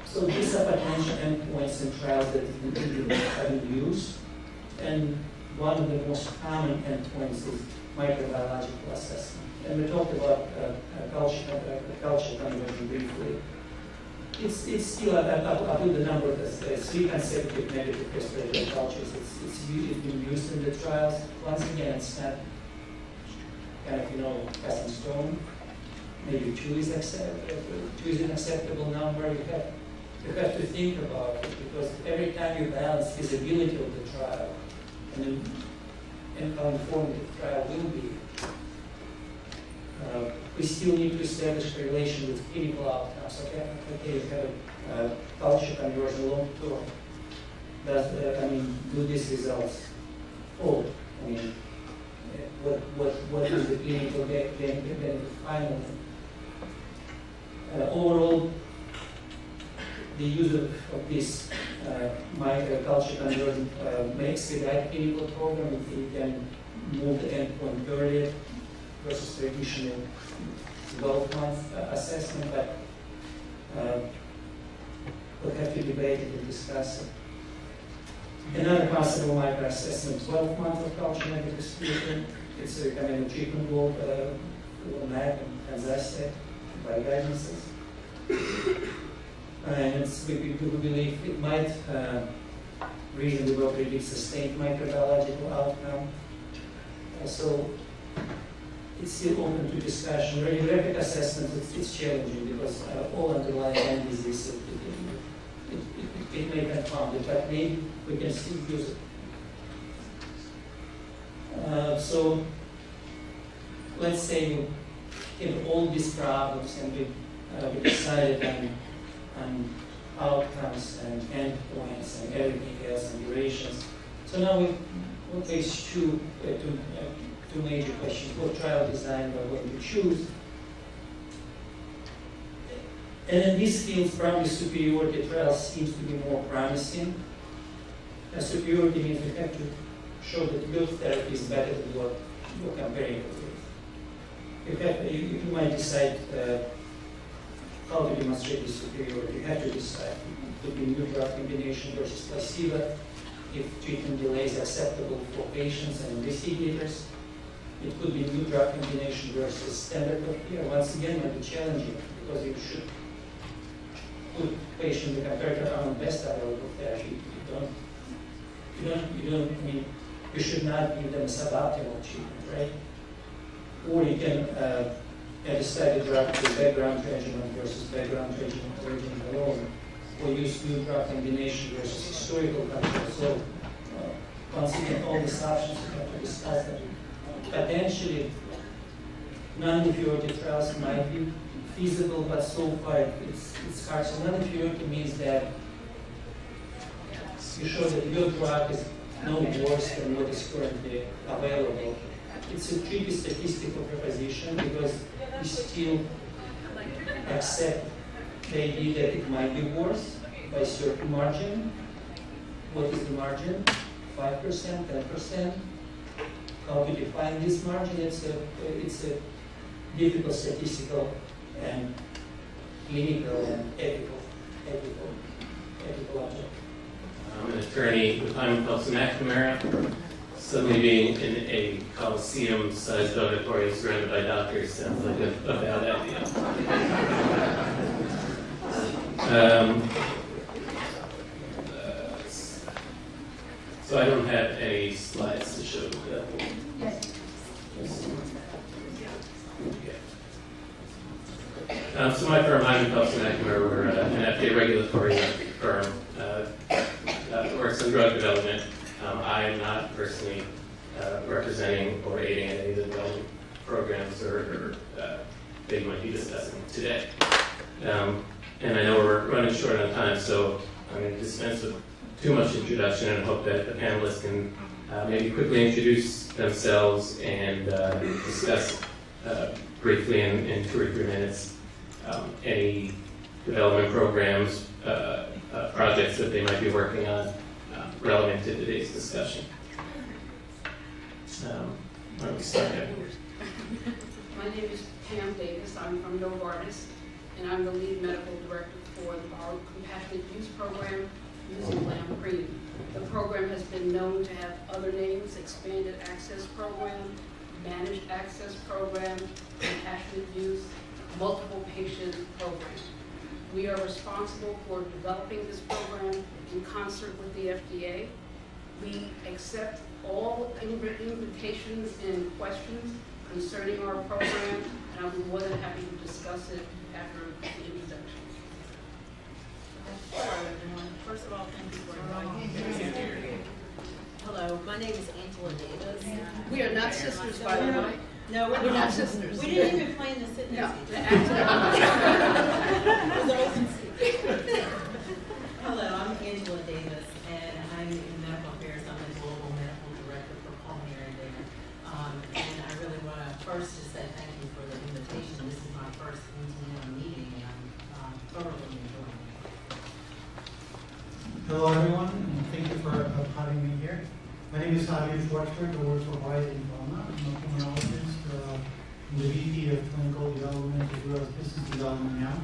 So these are potential endpoints in trials that have been used, and one of the most common endpoints is microbiological assessment. And we talked about culture conversion briefly. It's still, I'll put the number as 3 consecutive negative respiratory cultures. It's been used in the trials. Once again, it's not kind of, cast in stone. Maybe 2 is an acceptable number. You have to think about it, because every time you balance feasibility of the trial and how informative the trial will be, we still need to establish a relation with clinical outcomes. Okay, you have a culture conversion long term. Do these results hold? What is the clinical benefit finally? Overall, the use of this microculture conversion makes the right clinical program if you can move the endpoint earlier versus traditional 12-month assessment, but we'll have to debate it and discuss it. Another possible microassessment, 12 months of culture negative treatment. It's a kind of treatment goal for MAC and Kansas by guidances. And we believe it might reasonably well predict sustained microbiological outcome. So it's still open to discussion. Radiographic assessment, it's challenging because all underlying lung disease, it may confound it, but maybe we can still use it. So let's say we have all these problems and we decided on outcomes and endpoints and everything else and durations. So now we'll face two major questions. What trial design we're going to choose? And in these fields, primary superiority trials seems to be more promising. Superiority means we have to show that your therapy is better than what you're comparing it with. You might decide how to demonstrate this superiority. You have to decide. It could be new drug combination versus placebo. If treatment delay is acceptable for patients and investigators, it could be new drug combination versus standard of care. Once again, it might be challenging because you should put patients to comparator on best available therapy. You should not give them suboptimal treatment, right? or you can add a study drug to background regimen versus background regimen alone, or use new drug combination versus historical control. So considering all these options, we have to discuss that. Potentially, non-inferiority trials might be feasible, but so far it's hard. So non-inferiority means that you show that your drug is no worse than what is currently available. It's a tricky statistical proposition because we still accept the idea that it might be worse by a certain margin. What is the margin? 5%, 10%? How to define this margin? It's a difficult statistical and clinical and ethical object. I'm an attorney with Hyman Phelps and McNamara. Suddenly being in a Coliseum-sized auditorium surrounded by doctors sounds like a bad idea. So I don't have any slides to show. Yes. So my firm, Hyman Phelps and McNamara, we're an FDA regulatory firm that works in drug development. I am not personally representing or aiding in any of the development programs or they might be discussing today. And I know we're running short on time, so I'm going to dispense with too much introduction and hope that the panelists can maybe quickly introduce themselves and discuss briefly in 2 or 3 minutes any development programs, projects that they might be working on relevant to today's discussion. Why don't we start there? My name is Pam Davis. I'm from Novartis, and I'm the lead medical director for our compassionate use program using Lamprey. The program has been known to have other names: expanded access program, managed access program, compassionate use, multiple patient program. We are responsible for developing this program in concert with the FDA. We accept all invitations and questions concerning our program, and I'll be more than happy to discuss it after the introduction. Hello, everyone. First of all, thank you for inviting me. Hello, my name is Angela Davis. We are not sisters, by the way. No, we're not sisters. We didn't even plan to sit next to each other. Hello, I'm Angela Davis, and I'm in medical affairs. I'm the global medical director for pulmonary data. And I really want to first just say thank you for the invitation. This is my first NTM meeting, and I'm thoroughly enjoying it. Hello, everyone, and thank you for having me here. My name is Javier Schwartzberg. I work for Horizon Pharma. I'm a pulmonologist, I'm the VP of Clinical Development as well as Business Development now.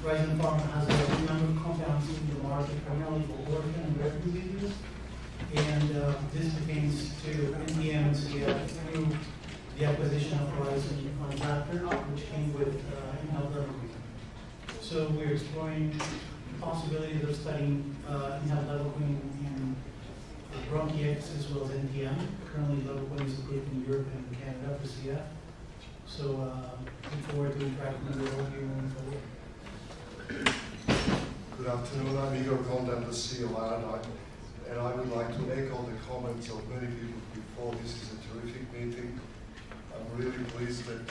Horizon Pharma has a number of compounds in the market, primarily for orphan and rare diseases. And this pertains to NTM and CF through the acquisition of Horizon Contractor, which came with inhaled levoquin. So we're exploring the possibilities of studying inhaled levoquin in bronchiectasis as well as NTM. Currently, levoquin is approved in Europe and Canada for CF. So, looking forward to interacting with all of you moving forward. Good afternoon. I'm Igor Kondan, the CEO, and I would like to echo the comments of many people before. This is a terrific meeting. I'm really pleased that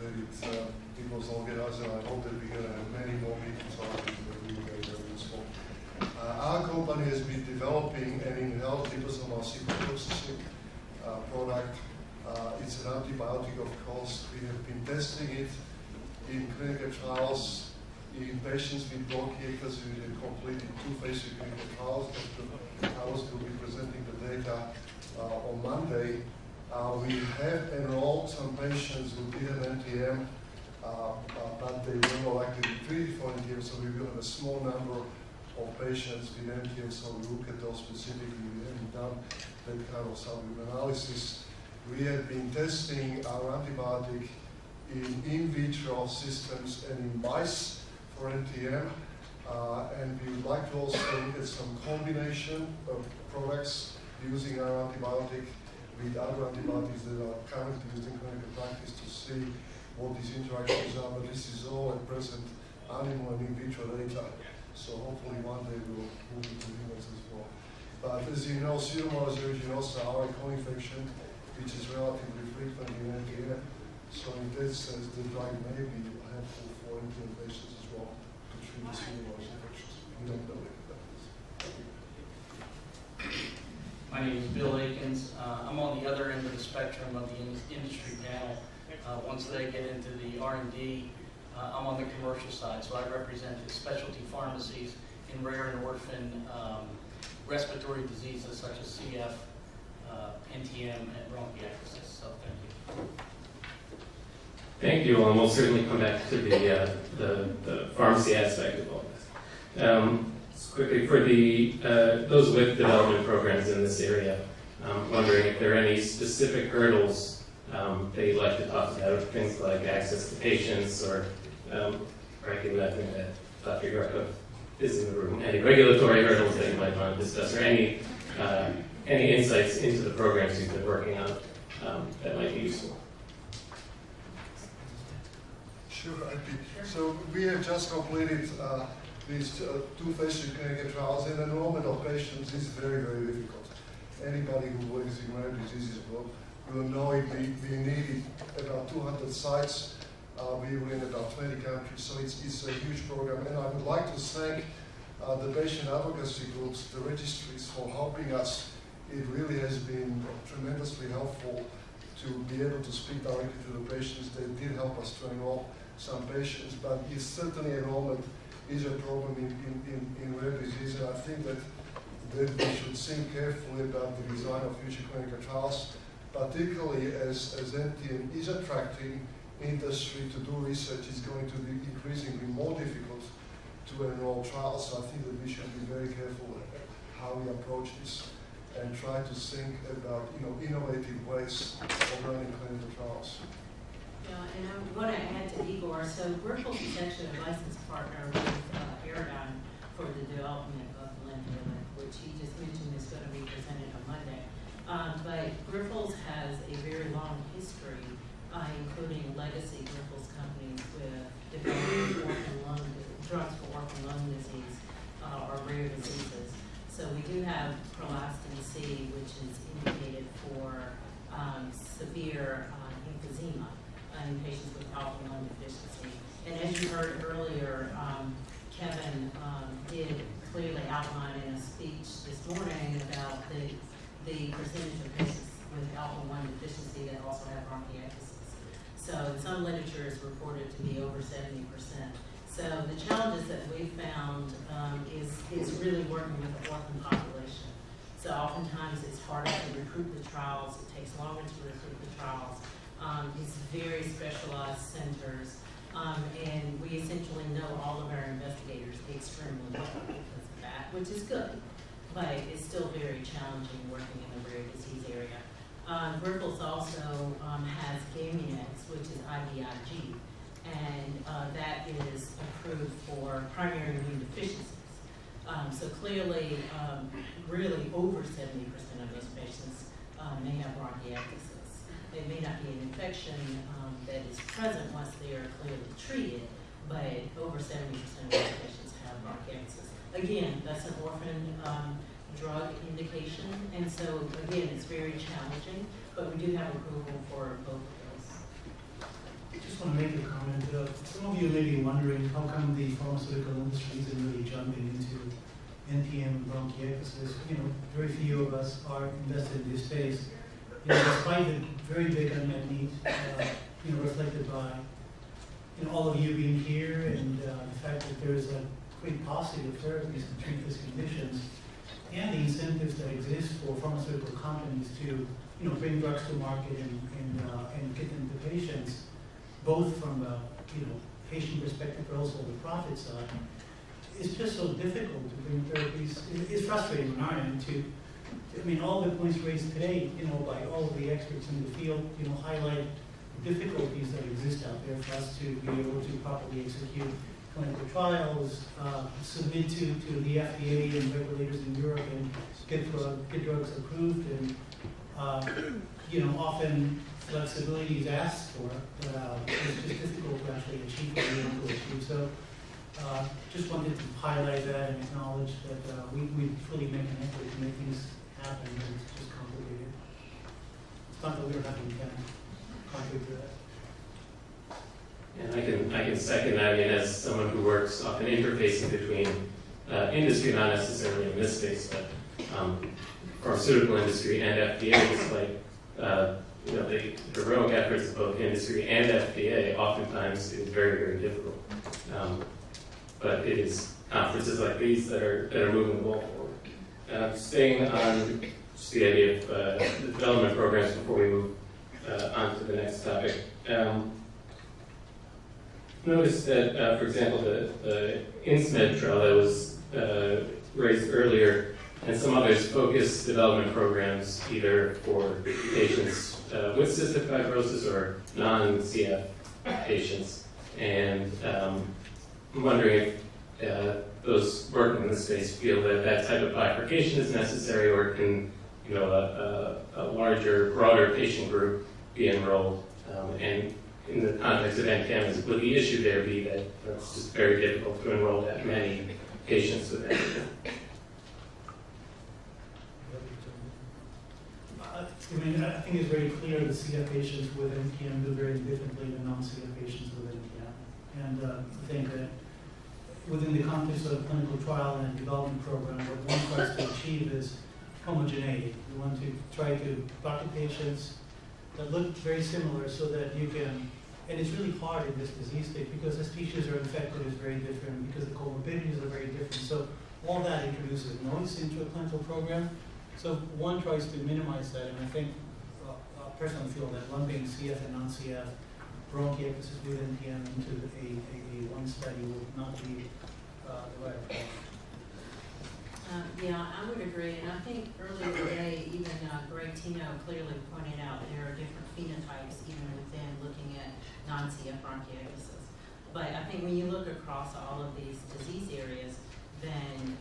it was organized, and I hope that we're going to have many more meetings on it. It will be very useful. Our company has been developing an inhaled liposomal cytotoxic product. It's an antibiotic, of course. We have been testing it in clinical trials in patients with bronchiectasis. We have completed 2 phase 3 clinical trials. Dr. House will be presenting the data on Monday. We have enrolled some patients who did an NTM, but they were more likely to be treated for NTM, so we will have a small number of patients with NTM, so we look at those specifically. We haven't done that kind of subgroup analysis. We have been testing our antibiotic in vitro systems and in mice for NTM, and we would like to also look at some combination of products using our antibiotic. with other antibodies that are currently used in clinical practice to see what these interactions are, but this is all at present animal and in vitro data. So hopefully one day we'll move into humans as well. But as you know, Pseudomonas aeruginosa are a co-infection which is relatively frequent in NTM. So in that sense, the drug may be helpful for NTM patients as well to treat the Pseudomonas infections. We don't know if that is. My name is Bill Akins. I'm on the other end of the spectrum of the industry panel. Once they get into the R&D, I'm on the commercial side, so I represent the specialty pharmacies in rare and orphan respiratory diseases such as CF, NTM, and bronchiectasis. So thank you. Thank you, and we'll certainly come back to the pharmacy aspect of all this. Quickly, for those with development programs in this area, I'm wondering if there are any specific hurdles that you'd like to talk about, things like access to patients or recognizing that Dr. Greco is in the room, any regulatory hurdles that you might want to discuss, or any insights into the programs you've been working on that might be useful. Sure, so we have just completed these two phase 3 clinical trials, and enrollment of patients is very, very difficult. Anybody who works in rare diseases will know it. We needed about 200 sites. We were in about 20 countries, so it's a huge program. And I would like to thank the patient advocacy groups, the registries, for helping us. It really has been tremendously helpful to be able to speak directly to the patients. They did help us to enroll some patients, but it's certainly enrollment is a problem in rare disease, and I think that we should think carefully about the design of future clinical trials, particularly as NTM is attracting industry to do research. Is going to be increasingly more difficult to enroll trials. So I think that we should be very careful how we approach this and try to think about innovative ways of running clinical trials. Yeah, and I'm going to add to Igor. So Grifols is actually a licensed partner with Paradigm for the development of Lenvima, which he just mentioned is going to be presented on Monday. But Grifols has a very long history, including legacy Grifols companies with developing drugs for orphan lung disease or rare diseases. So we do have prolactin C, which is indicated for severe emphysema in patients with alpha lung deficiency. And as you heard earlier, Kevin did clearly outline in a speech this morning about the percentage of patients with alpha 1 deficiency that also have bronchiectasis. So some literature is reported to be over 70%. So the challenges that we found is really working with the orphan population. So oftentimes it's harder to recruit the trials. It takes longer to recruit the trials. These very specialized centers, and we essentially know all of our investigators extremely well because of that, which is good, but it's still very challenging working in the rare disease area. Grifols also has Gamiex, which is IVIG, and that is approved for primary immune deficiencies. So clearly, really over 70% of those patients may have bronchiectasis. It may not be an infection that is present once they are clearly treated, but over 70% of those patients have bronchiectasis. Again, that's an orphan drug indication, and so again, it's very challenging, but we do have approval for both of those. I just want to make a comment. Some of you may be wondering how come the pharmaceutical industry isn't really jumping into NTM and bronchiectasis. Very few of us are invested in this space. Despite the very big unmet need, reflected by all of you being here and the fact that there is a great paucity of therapies to treat these conditions, and the incentives that exist for pharmaceutical companies to bring drugs to market and get them to patients, both from a patient perspective but also the profit side. It's just so difficult to bring therapies. It's frustrating on our end too. All the points raised today, by all of the experts in the field, highlight the difficulties that exist out there for us to be able to properly execute clinical trials, submit to the FDA and regulators in Europe and get drugs approved. And Often flexibility is asked for, but it's just difficult to actually achieve what we want to achieve. So just wanted to highlight that and acknowledge that we fully make an effort to make things happen, and it's just complicated. It's not that we don't have any kind of contribute to that. And I can second that. I mean, as someone who works often interfacing between industry, not necessarily in this space, but pharmaceutical industry and FDA, despite the heroic efforts of both industry and FDA, oftentimes is very, very difficult. But it is conferences like these that are moving the ball forward. Staying on just the idea of the development programs before we move on to the next topic. Notice that, for example, the INSMED trial that was raised earlier, and some others focus development programs either for patients with cystic fibrosis or non-CF patients. And I'm wondering if those working in this space feel that that type of bifurcation is necessary, or can a larger, broader patient group be enrolled? And in the context of NTM, would the issue there be that it's just very difficult to enroll that many patients with NTM? I think it's very clear that CF patients with NTM do very differently than non-CF patients with NTM. And I think that within the context of a clinical trial and a development program, what one tries to achieve is homogeneity. We want to try to bucket patients that look very similar so that you can, and it's really hard in this disease state because the species are infected is very different, because the comorbidities are very different. So all that introduces noise into a clinical program. So one tries to minimize that, and I think I personally feel that lumping CF and non-CF bronchiectasis with NTM into a one study would not be the right approach. Yeah, I would agree, and I think earlier today, even Greg Tino clearly pointed out there are different phenotypes even within looking at non-CF bronchiectasis. But I think when you look across all of these disease areas, then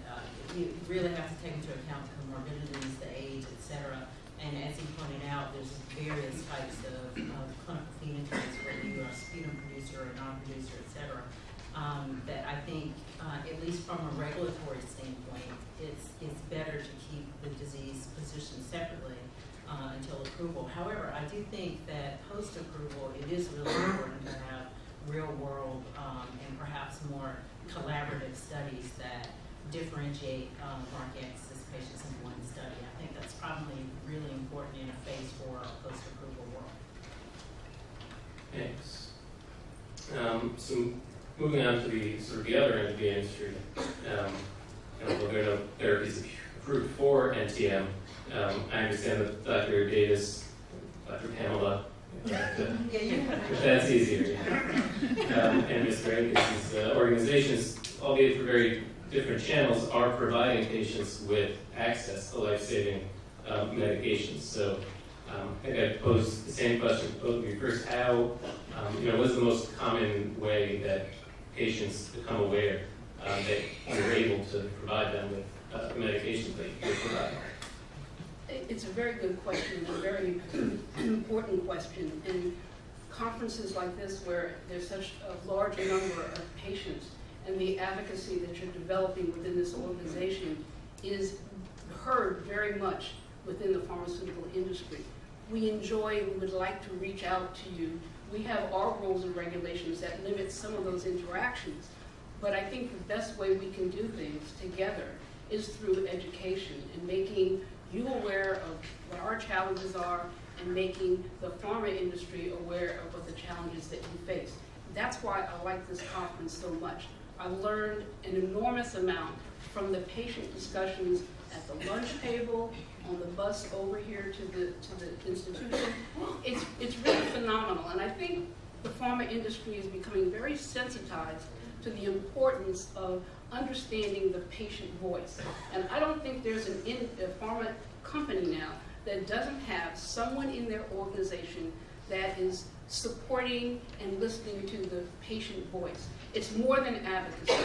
you really have to take into account comorbidities, the age, etc. And as he pointed out, there's various types of clinical phenotypes, whether you are a sputum producer or non-producer, etc. That I think, at least from a regulatory standpoint, it's better to keep the disease positioned separately until approval. However, I do think that post-approval, it is really important to have real-world and perhaps more collaborative studies that differentiate bronchiectasis patients in one study. I think that's probably really important in a phase 4 post-approval world. Thanks. So moving on to the sort of the other end of the industry, there are no therapies approved for NTM. I understand that Dr. Davis, Dr. Pamela, if that's easier, and Mr. Ankes' organizations, albeit for very different channels, are providing patients with access to life-saving medications. So I think I'd pose the same question to both of you. First, how, what is the most common way that patients become aware that you're able to provide them with the medications that you're providing? It's a very good question, a very important question. And conferences like this, where there's such a large number of patients, and the advocacy that you're developing within this organization is heard very much within the pharmaceutical industry. We would like to reach out to you. We have our rules and regulations that limit some of those interactions. But I think the best way we can do things together is through education and making you aware of what our challenges are and making the pharma industry aware of what the challenges that you face. That's why I like this conference so much. I learned an enormous amount from the patient discussions at the lunch table, on the bus over here to the institution. It's really phenomenal, and I think the pharma industry is becoming very sensitized to the importance of understanding the patient voice. And I don't think there's a pharma company now that doesn't have someone in their organization that is supporting and listening to the patient voice. It's more than advocacy.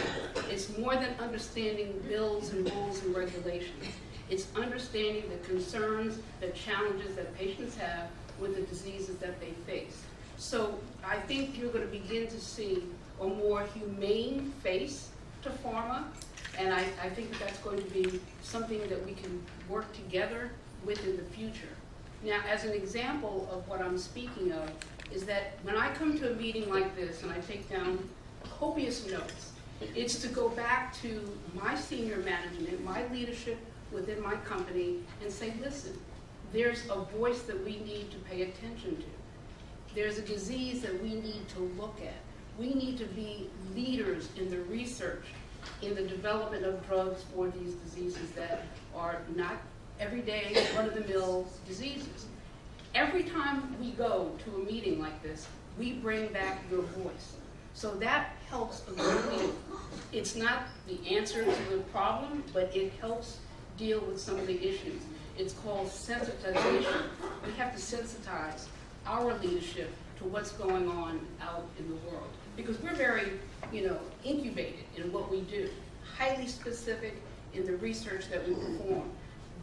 It's more than understanding bills and rules and regulations. It's understanding the concerns, the challenges that patients have with the diseases that they face. So I think you're going to begin to see a more humane face to pharma, and I think that's going to be something that we can work together with in the future. Now, as an example of what I'm speaking of, is that when I come to a meeting like this and I take down copious notes, it's to go back to my senior management, my leadership within my company, and say, listen, there's a voice that we need to pay attention to. There's a disease that we need to look at. We need to be leaders in the research, in the development of drugs for these diseases that are not everyday, run-of-the-mill diseases. Every time we go to a meeting like this, we bring back your voice. So that helps a great deal. It's not the answer to the problem, but it helps deal with some of the issues. It's called sensitization. We have to sensitize our leadership to what's going on out in the world. Because we're very, incubated in what we do, highly specific in the research that we perform,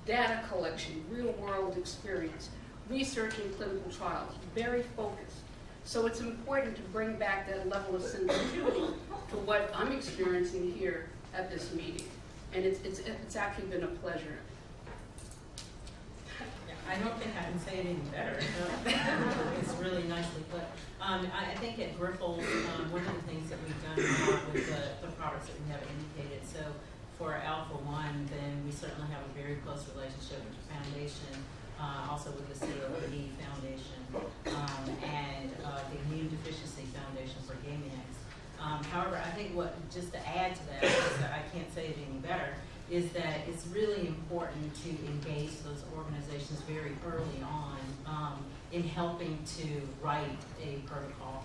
data collection, real-world experience, research in clinical trials, very focused. So it's important to bring back that level of sensitivity to what I'm experiencing here at this meeting. And it's actually been a pleasure. I don't think I can say it any better. It's really nicely put. I think at Grifols, one of the things that we've done a lot with the products that we have indicated. So for Alpha-1, then we certainly have a very close relationship with the foundation, also with the COPD Foundation, and the Immune Deficiency Foundation for Gamex. However, I think just to add to that, because I can't say it any better, is that it's really important to engage those organizations very early on in helping to write a protocol,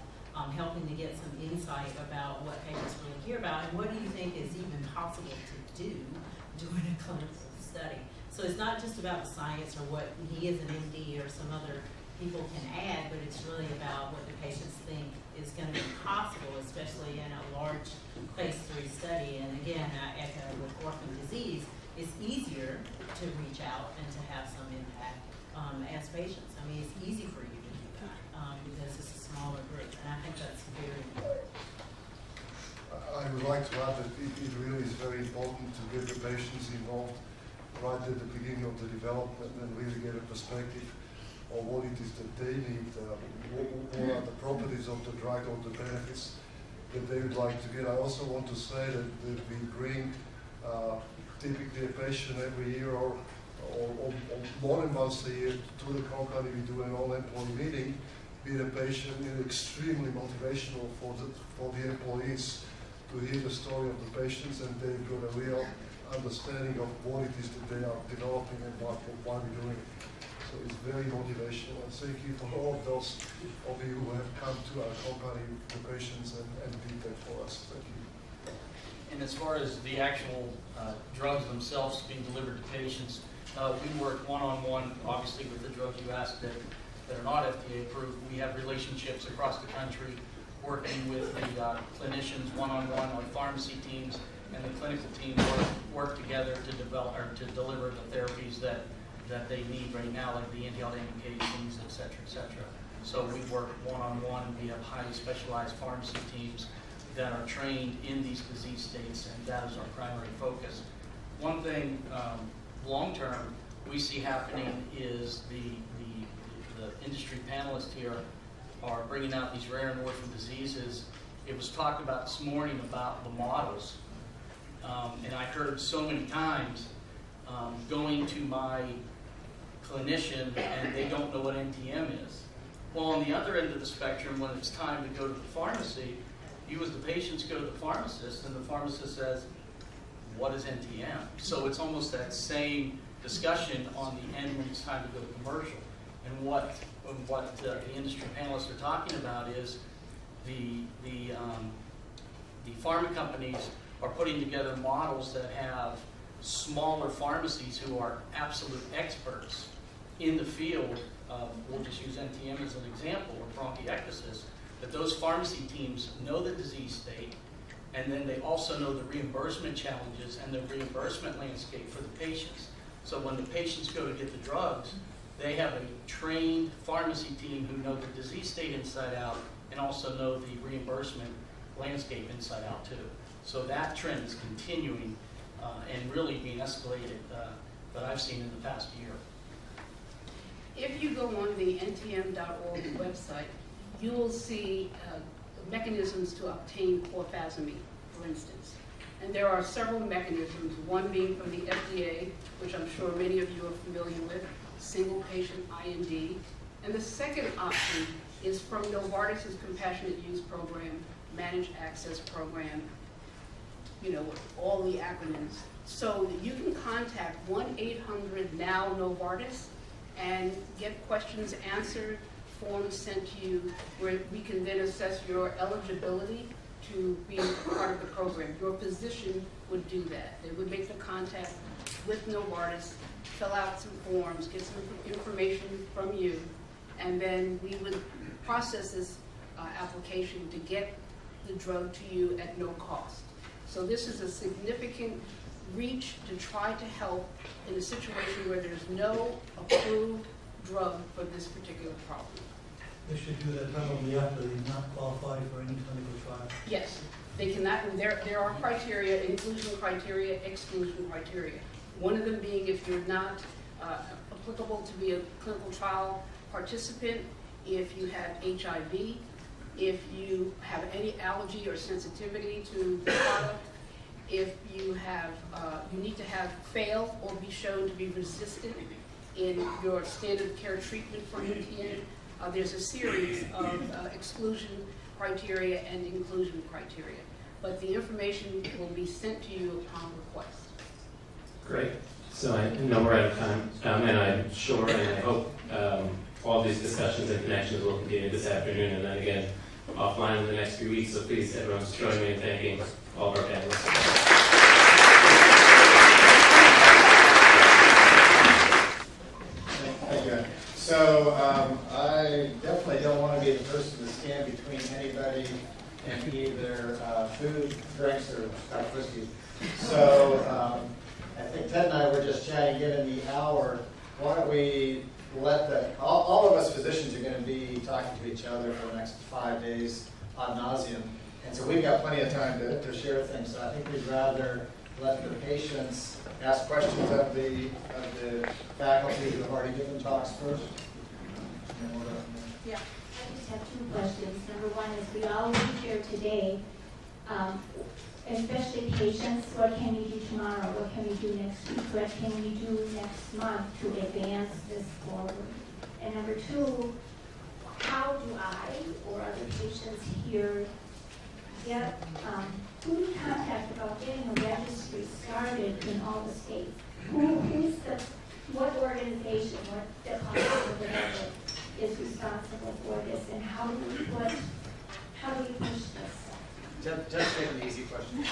helping to get some insight about what patients really care about and what do you think is even possible to do during a clinical study. So it's not just about the science or what he as an MD or some other people can add, but it's really about what the patients think is going to be possible, especially in a large phase 3 study. And again, I echo with orphan disease, it's easier to reach out and to have some impact as patients. I mean, it's easy for you to do that because it's a smaller group, and I think that's very important. I would like to add that it really is very important to get the patients involved right at the beginning of the development and really get a perspective of what it is that they need, what are the properties of the drug or the benefits that they would like to get. I also want to say that we bring typically a patient every year or more than once a year to the company. We do an all-employee meeting with a patient. It's extremely motivational for the employees to hear the story of the patients, and they've got a real understanding of what it is that they are developing and why we're doing it. So it's very motivational, and thank you for all of those of you who have come to our company, the patients, and did that for us. Thank you. And as far as the actual drugs themselves being delivered to patients, we work one-on-one, obviously, with the drugs you asked that are not FDA approved. We have relationships across the country working with the clinicians one-on-one, our pharmacy teams and the clinical team work together to develop or to deliver the therapies that they need right now, like the antibiotic medications, et cetera, et cetera. So we work one-on-one. We have highly specialized pharmacy teams that are trained in these disease states, and that is our primary focus. One thing long-term we see happening is the industry panelists here are bringing out these rare and orphan diseases. It was talked about this morning about the models, and I heard so many times going to my clinician and they don't know what NTM is. Well, on the other end of the spectrum, when it's time to go to the pharmacy, you as the patients go to the pharmacist, and the pharmacist says, what is NTM? So it's almost that same discussion on the end when it's time to go to commercial. And what the industry panelists are talking about is the pharma companies are putting together models that have smaller pharmacies who are absolute experts in the field. We'll just use NTM as an example, or bronchiectasis, that those pharmacy teams know the disease state, and then they also know the reimbursement challenges and the reimbursement landscape for the patients. So when the patients go to get the drugs, they have a trained pharmacy team who know the disease state inside out and also know the reimbursement landscape inside out too. So that trend is continuing and really being escalated that I've seen in the past year. If you go on the ntm.org website, you will see mechanisms to obtain chlorphasamine, for instance. And there are several mechanisms, one being from the FDA, which I'm sure many of you are familiar with, single patient IND. And the second option is from Novartis' Compassionate Use Program, Managed Access Program, you know, all the acronyms. So you can contact 1-800-NOW-NOVARTIS and get questions answered, forms sent to you, where we can then assess your eligibility to be part of the program. Your physician would do that. They would make the contact with Novartis, fill out some forms, get some information from you, and then we would process this application to get the drug to you at no cost. So this is a significant reach to try to help in a situation where there's no approved drug for this particular problem. They should do that probably after they've not qualified for any clinical trial. Yes, they cannot. There are criteria, inclusion criteria, exclusion criteria. One of them being if you're not applicable to be a clinical trial participant, if you have HIV, if you have any allergy or sensitivity to the product, if you have, you need to have failed or be shown to be resistant in your standard of care treatment for NTM. There's a series of exclusion criteria and inclusion criteria, but the information will be sent to you upon request. Great. So I know we're out of time, and I'm sure and I hope all these discussions and connections will continue this afternoon and then again offline in the next few weeks. So please, everyone, join me in thanking all of our panelists. Thank you. So I definitely don't want to be the person to stand between anybody and either food, drinks, or Scotch whiskey. So I think Ted and I were just chatting, given the hour, why don't we let all of us physicians are going to be talking to each other for the next 5 days ad nauseum. And so we've got plenty of time to share things. So I think we'd rather let the patients ask questions of the faculty who have already given talks first. Yeah, I just have two questions. Number one is we all leave here today, especially patients, what can we do tomorrow? What can we do next week? What can we do next month to advance this forward? And number two, how do I or other patients here get who to contact about getting a registry started in all the states? What organization, what department, whatever, is responsible for this, and how do we push this? Just take an easy question.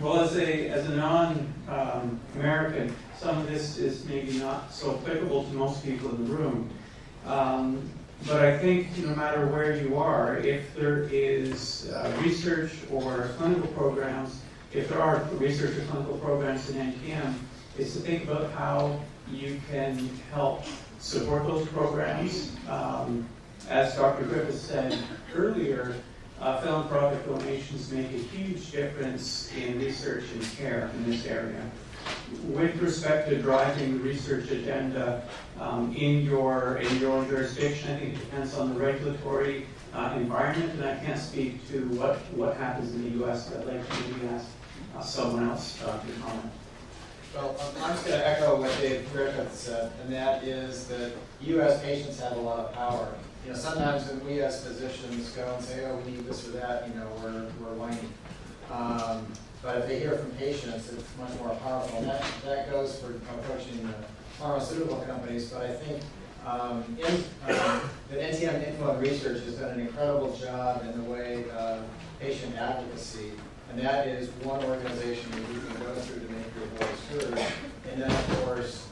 Well, as a non-American, some of this is maybe not so applicable to most people in the room. But I think no matter where you are, if there is research or clinical programs, if there are research or clinical programs in NTM, is to think about how you can help support those programs. As Dr. Griffith said earlier, philanthropic donations make a huge difference in research and care in this area. With respect to driving the research agenda in your jurisdiction, I think it depends on the regulatory environment, and I can't speak to what happens in the U.S., but I'd like to maybe ask someone else to comment. Well, I'm just going to echo what Dave Griffith said, and that is that you as patients have a lot of power. You know, sometimes when we as physicians go and say, oh, we need this or that, you know, we're whiny. But if they hear from patients, it's much more powerful. And that goes for approaching the pharmaceutical companies, but I think the NTM Influence Research has done an incredible job in the way of patient advocacy, and that is one organization that you can go through to make your voice heard. And then, of course,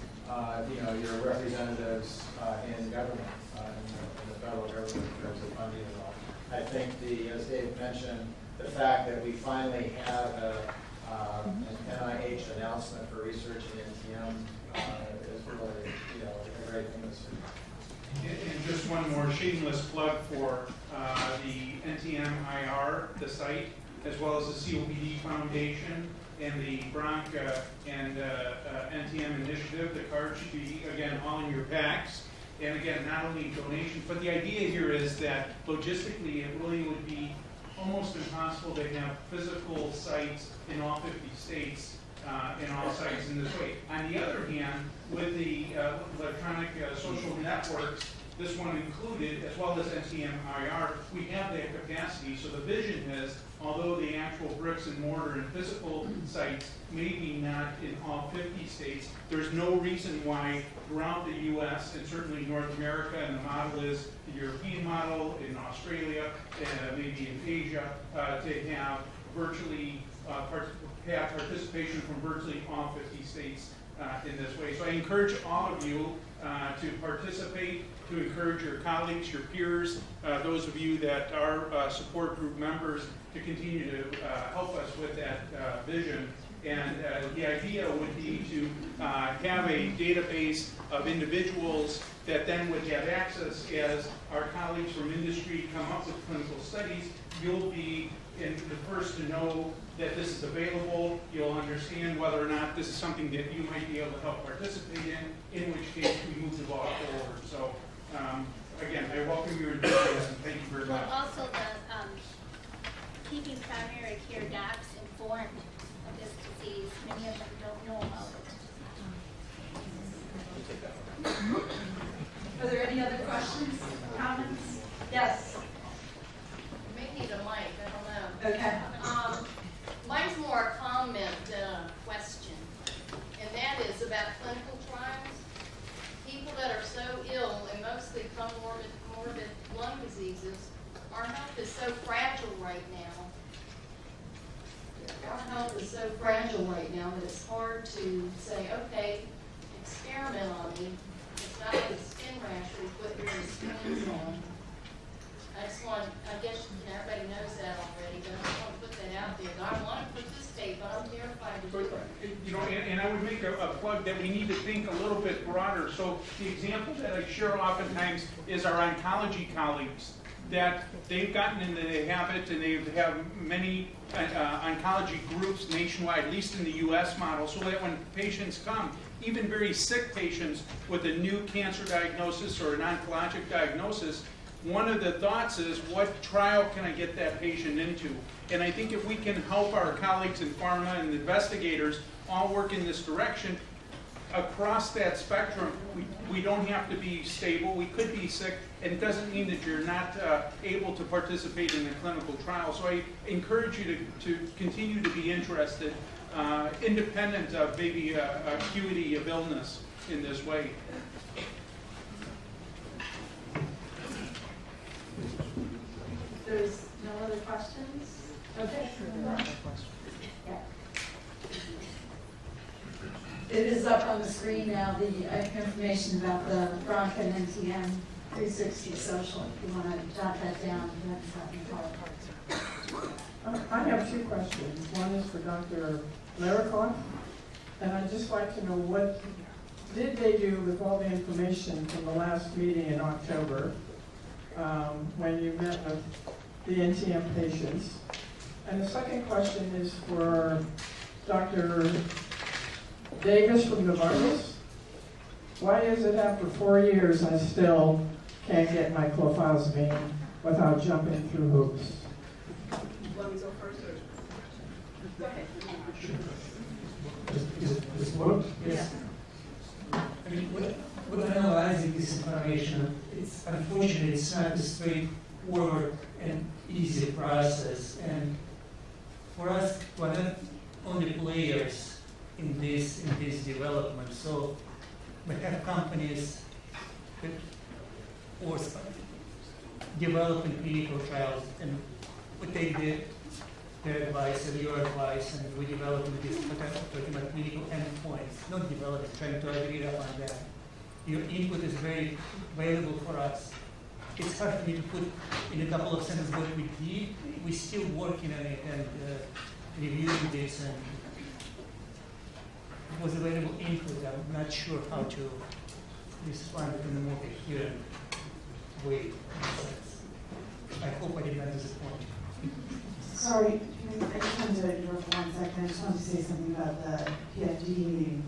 you know, your representatives in government, in the federal government in terms of funding and all. I think as Dave mentioned, the fact that we finally have An NIH announcement for research in NTM is really, a great thing this week. And just one more shameless plug for the NTM IR, the site, as well as the COPD Foundation and the Bronch and NTM initiative. The card should be, again, all in your packs. And again, not only donations, but the idea here is that logistically it really would be almost impossible to have physical sites in all 50 states in all sites in this way. On the other hand, with the electronic social networks, this one included, as well as NTM-IR, we have that capacity. So the vision is, although the actual bricks and mortar and physical sites may be not in all 50 states, there's no reason why throughout the U.S. and certainly North America, and the model is the European model, in Australia, maybe in Asia, to have virtually have participation from virtually all 50 states in this way. So I encourage all of you to participate, to encourage your colleagues, your peers, those of you that are support group members, to continue to help us with that vision. And the idea would be to have a database of individuals that then would have access as our colleagues from industry come up with clinical studies. You'll be the first to know that this is available. You'll understand whether or not this is something that you might be able to help participate in which case we move the ball forward. So again, I welcome your enthusiasm. Thank you very much. Well, also the keeping primary care docs informed of this disease. Many of them don't know about it. Are there any other questions, comments? Yes. May need a mic, I don't know. Okay. Mine's more a comment than a question, and that is about clinical trials. People that are so ill and mostly comorbid lung diseases, our health is so fragile right now. Our health is so fragile right now that it's hard to say, okay, experiment on me. It's not like a skin rash we put your skins on. I guess everybody knows that already, but I just want to put that out there. I want to participate, but I'm terrified to do it. And I would make a plug that we need to think a little bit broader. So the example that I share oftentimes is our oncology colleagues, that they've gotten into the habit, and they have many oncology groups nationwide, at least in the U.S. model, so that when patients come, even very sick patients with a new cancer diagnosis or an oncologic diagnosis, one of the thoughts is, what trial can I get that patient into? And I think if we can help our colleagues in pharma and investigators all work in this direction, across that spectrum, we don't have to be stable. We could be sick, and it doesn't mean that you're not able to participate in a clinical trial. So I encourage you to continue to be interested, independent of maybe acuity of illness in this way. There's no other questions? Okay. Yeah. It is up on the screen now, the information about the Bronch and NTM 360 social. If you want to jot that down, I have two questions. One is for Dr. Larikoff, and I'd just like to know, what did they do with all the information from the last meeting in October when you met with the NTM patients? And the second question is for Dr. Davis from Novartis. Why is it after 4 years I still can't get my clofazimine without jumping through hoops? Want me to go first, or? Go ahead. Does it work? Yes. I mean, when analyzing this information, it's unfortunately it's not a straightforward and easy process. And for us, we're not only players in this development. So we have companies that or developing clinical trials, and we take their advice and your advice, and we develop this talking about clinical endpoints, not developing, trying to agree upon that. Your input is very valuable for us. It's hard for me to put in a couple of sentences what we did. We're still working on it, and reviewing this and it was available input. I'm not sure how to respond in a more coherent way. I hope I did not disappoint. Sorry, I just wanted to interrupt for 1 second. I just wanted to say something about the PFDD meeting.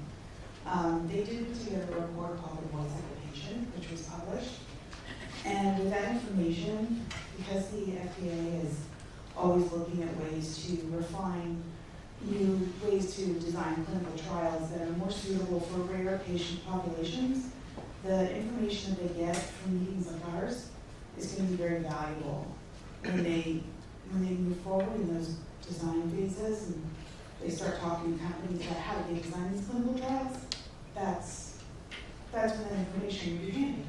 They did put together a report called The Voice of the Patient, which was published. And with that information, because the FDA is always looking at ways to refine new ways to design clinical trials that are more suitable for rare patient populations, the information that they get from meetings like ours is going to be very valuable when they move forward in those design phases and they start talking to companies about how they design these clinical trials. That's when that information will be handy.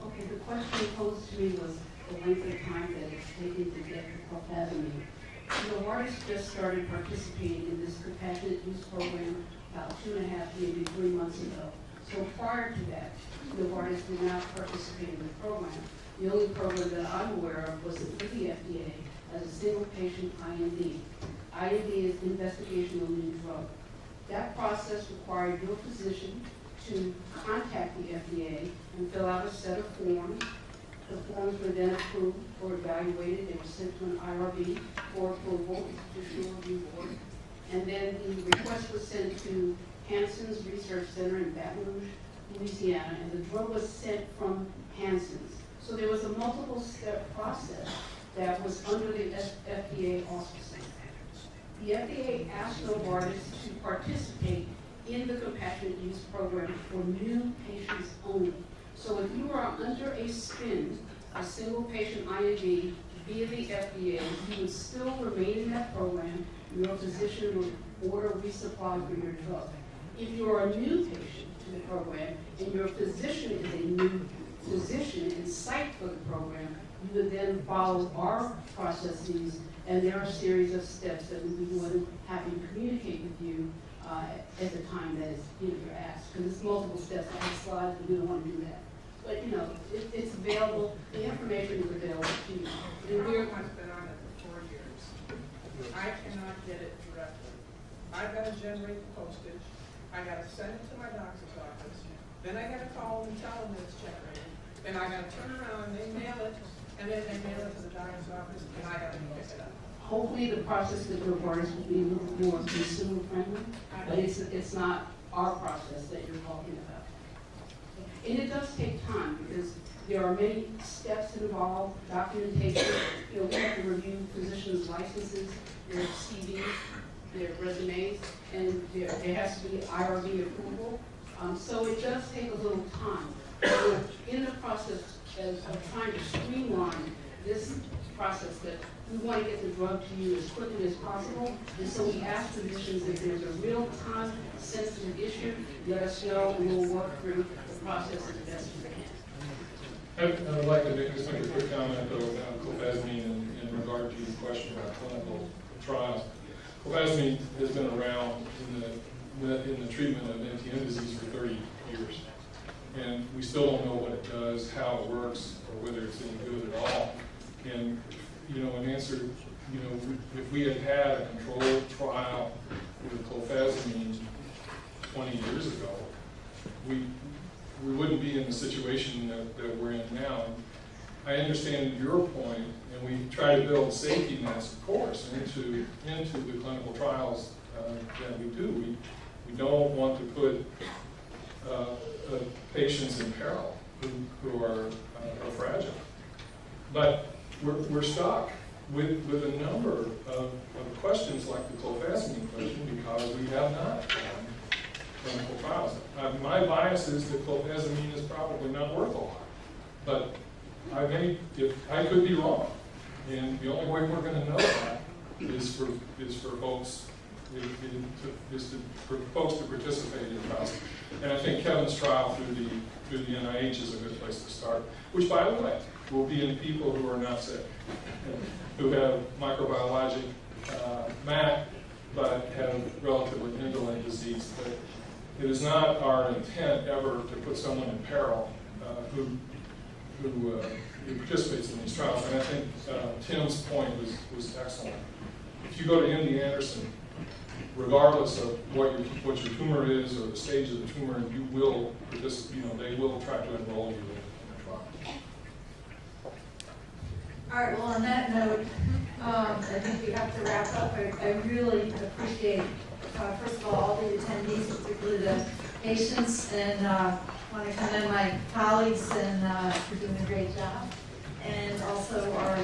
Okay, the question posed to me was the length of time that it's taken to get the clofazimine. Novartis just started participating in this compassionate use program about 2.5, maybe 3 months ago. So prior to that, Novartis did not participate in the program. The only program that I'm aware of was with the FDA as a single patient IND. IND is investigational new drug. That process required your physician to contact the FDA and fill out a set of forms. The forms were then approved or evaluated. They were sent to an IRB for approval, Institutional Review Board. And then the request was sent to Hanson's Research Center in Baton Rouge, Louisiana, and the drug was sent from Hanson's. So there was a multiple-step process that was under the FDA auspices. The FDA asked Novartis to participate in the compassionate use program for new patients only. So if you are under a SPIN, a single patient IND via the FDA, you would still remain in that program. Your physician would order resupply for your drug. If you are a new patient to the program and your physician is a new physician and site for the program, you would then follow our processes, and there are a series of steps that we would be more than happy to communicate with you at the time that is, you're asked. Because it's multiple steps. I have slides, and we don't want to do that. But it's available. The information is available to you. And we're one's been on it for 4 years. I cannot get it directly. I've got to generate the postage. I got to send it to my doctor's office. Then I got to call them and tell them that it's generated. Then I got to turn around and they mail it, and then they mail it to the doctor's office, and I got to pick it up. Hopefully the process that Novartis will be a little more consumer friendly, but it's not our process that you're talking about. And it does take time because there are many steps involved, documentation. We have to review physicians' licenses, their CVs, their resumes, and there has to be IRB approval. So it does take a little time. So in the process of trying to streamline this process that we want to get the drug to you as quickly as possible, and so we ask physicians if there's a real-time sensitive issue, let us know and we'll work through the process as best we can. I would like to just make a quick comment though about clofazimine in regard to your question about clinical trials. Clofazimine has been around in the treatment of NTM disease for 30 years. And we still don't know what it does, how it works, or whether it's any good at all. And, in answer, if we had had a controlled trial with clofazimine 20 years ago, we wouldn't be in the situation that we're in now. I understand your point, and we try to build safety nets, of course, into the clinical trials that we do. We don't want to put patients in peril who are fragile. But we're stuck with a number of questions like the clofazimine question because we have not done clinical trials. My bias is that clofazimine is probably not worth a lot, but I could be wrong, and the only way we're going to know that is for folks to participate in the trials. And I think Kevin's trial through the NIH is a good place to start, which, by the way, will be in people who are not sick, who have microbiologic MAC, but have relatively indolent disease. But it is not our intent ever to put someone in peril who who participates in these trials. And I think Tim's point was excellent. If you go to MD Anderson, regardless of what your tumor is or the stage of the tumor, you will they will try to enroll you in a trial. All right, well, on that note, I think we have to wrap up. I really appreciate, first of all the attendees, particularly the patients, and want to commend my colleagues for doing a great job. And also our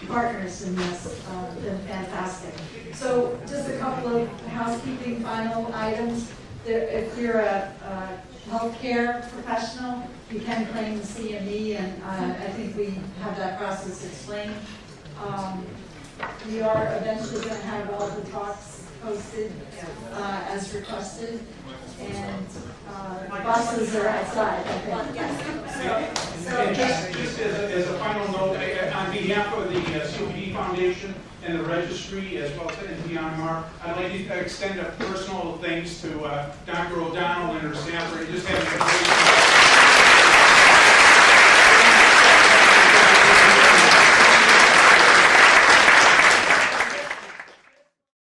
partners in this, been fantastic. So just a couple of housekeeping final items. If you're a healthcare professional, you can claim the CME, and I think we have that process explained. We are eventually going to have all the talks posted as requested, and buses are outside, I think. And just as a final note, on behalf of the COPD Foundation and the registry, as well as NTM, I'd like to extend a personal thanks to Dr. O'Donnell and her staff for just having a great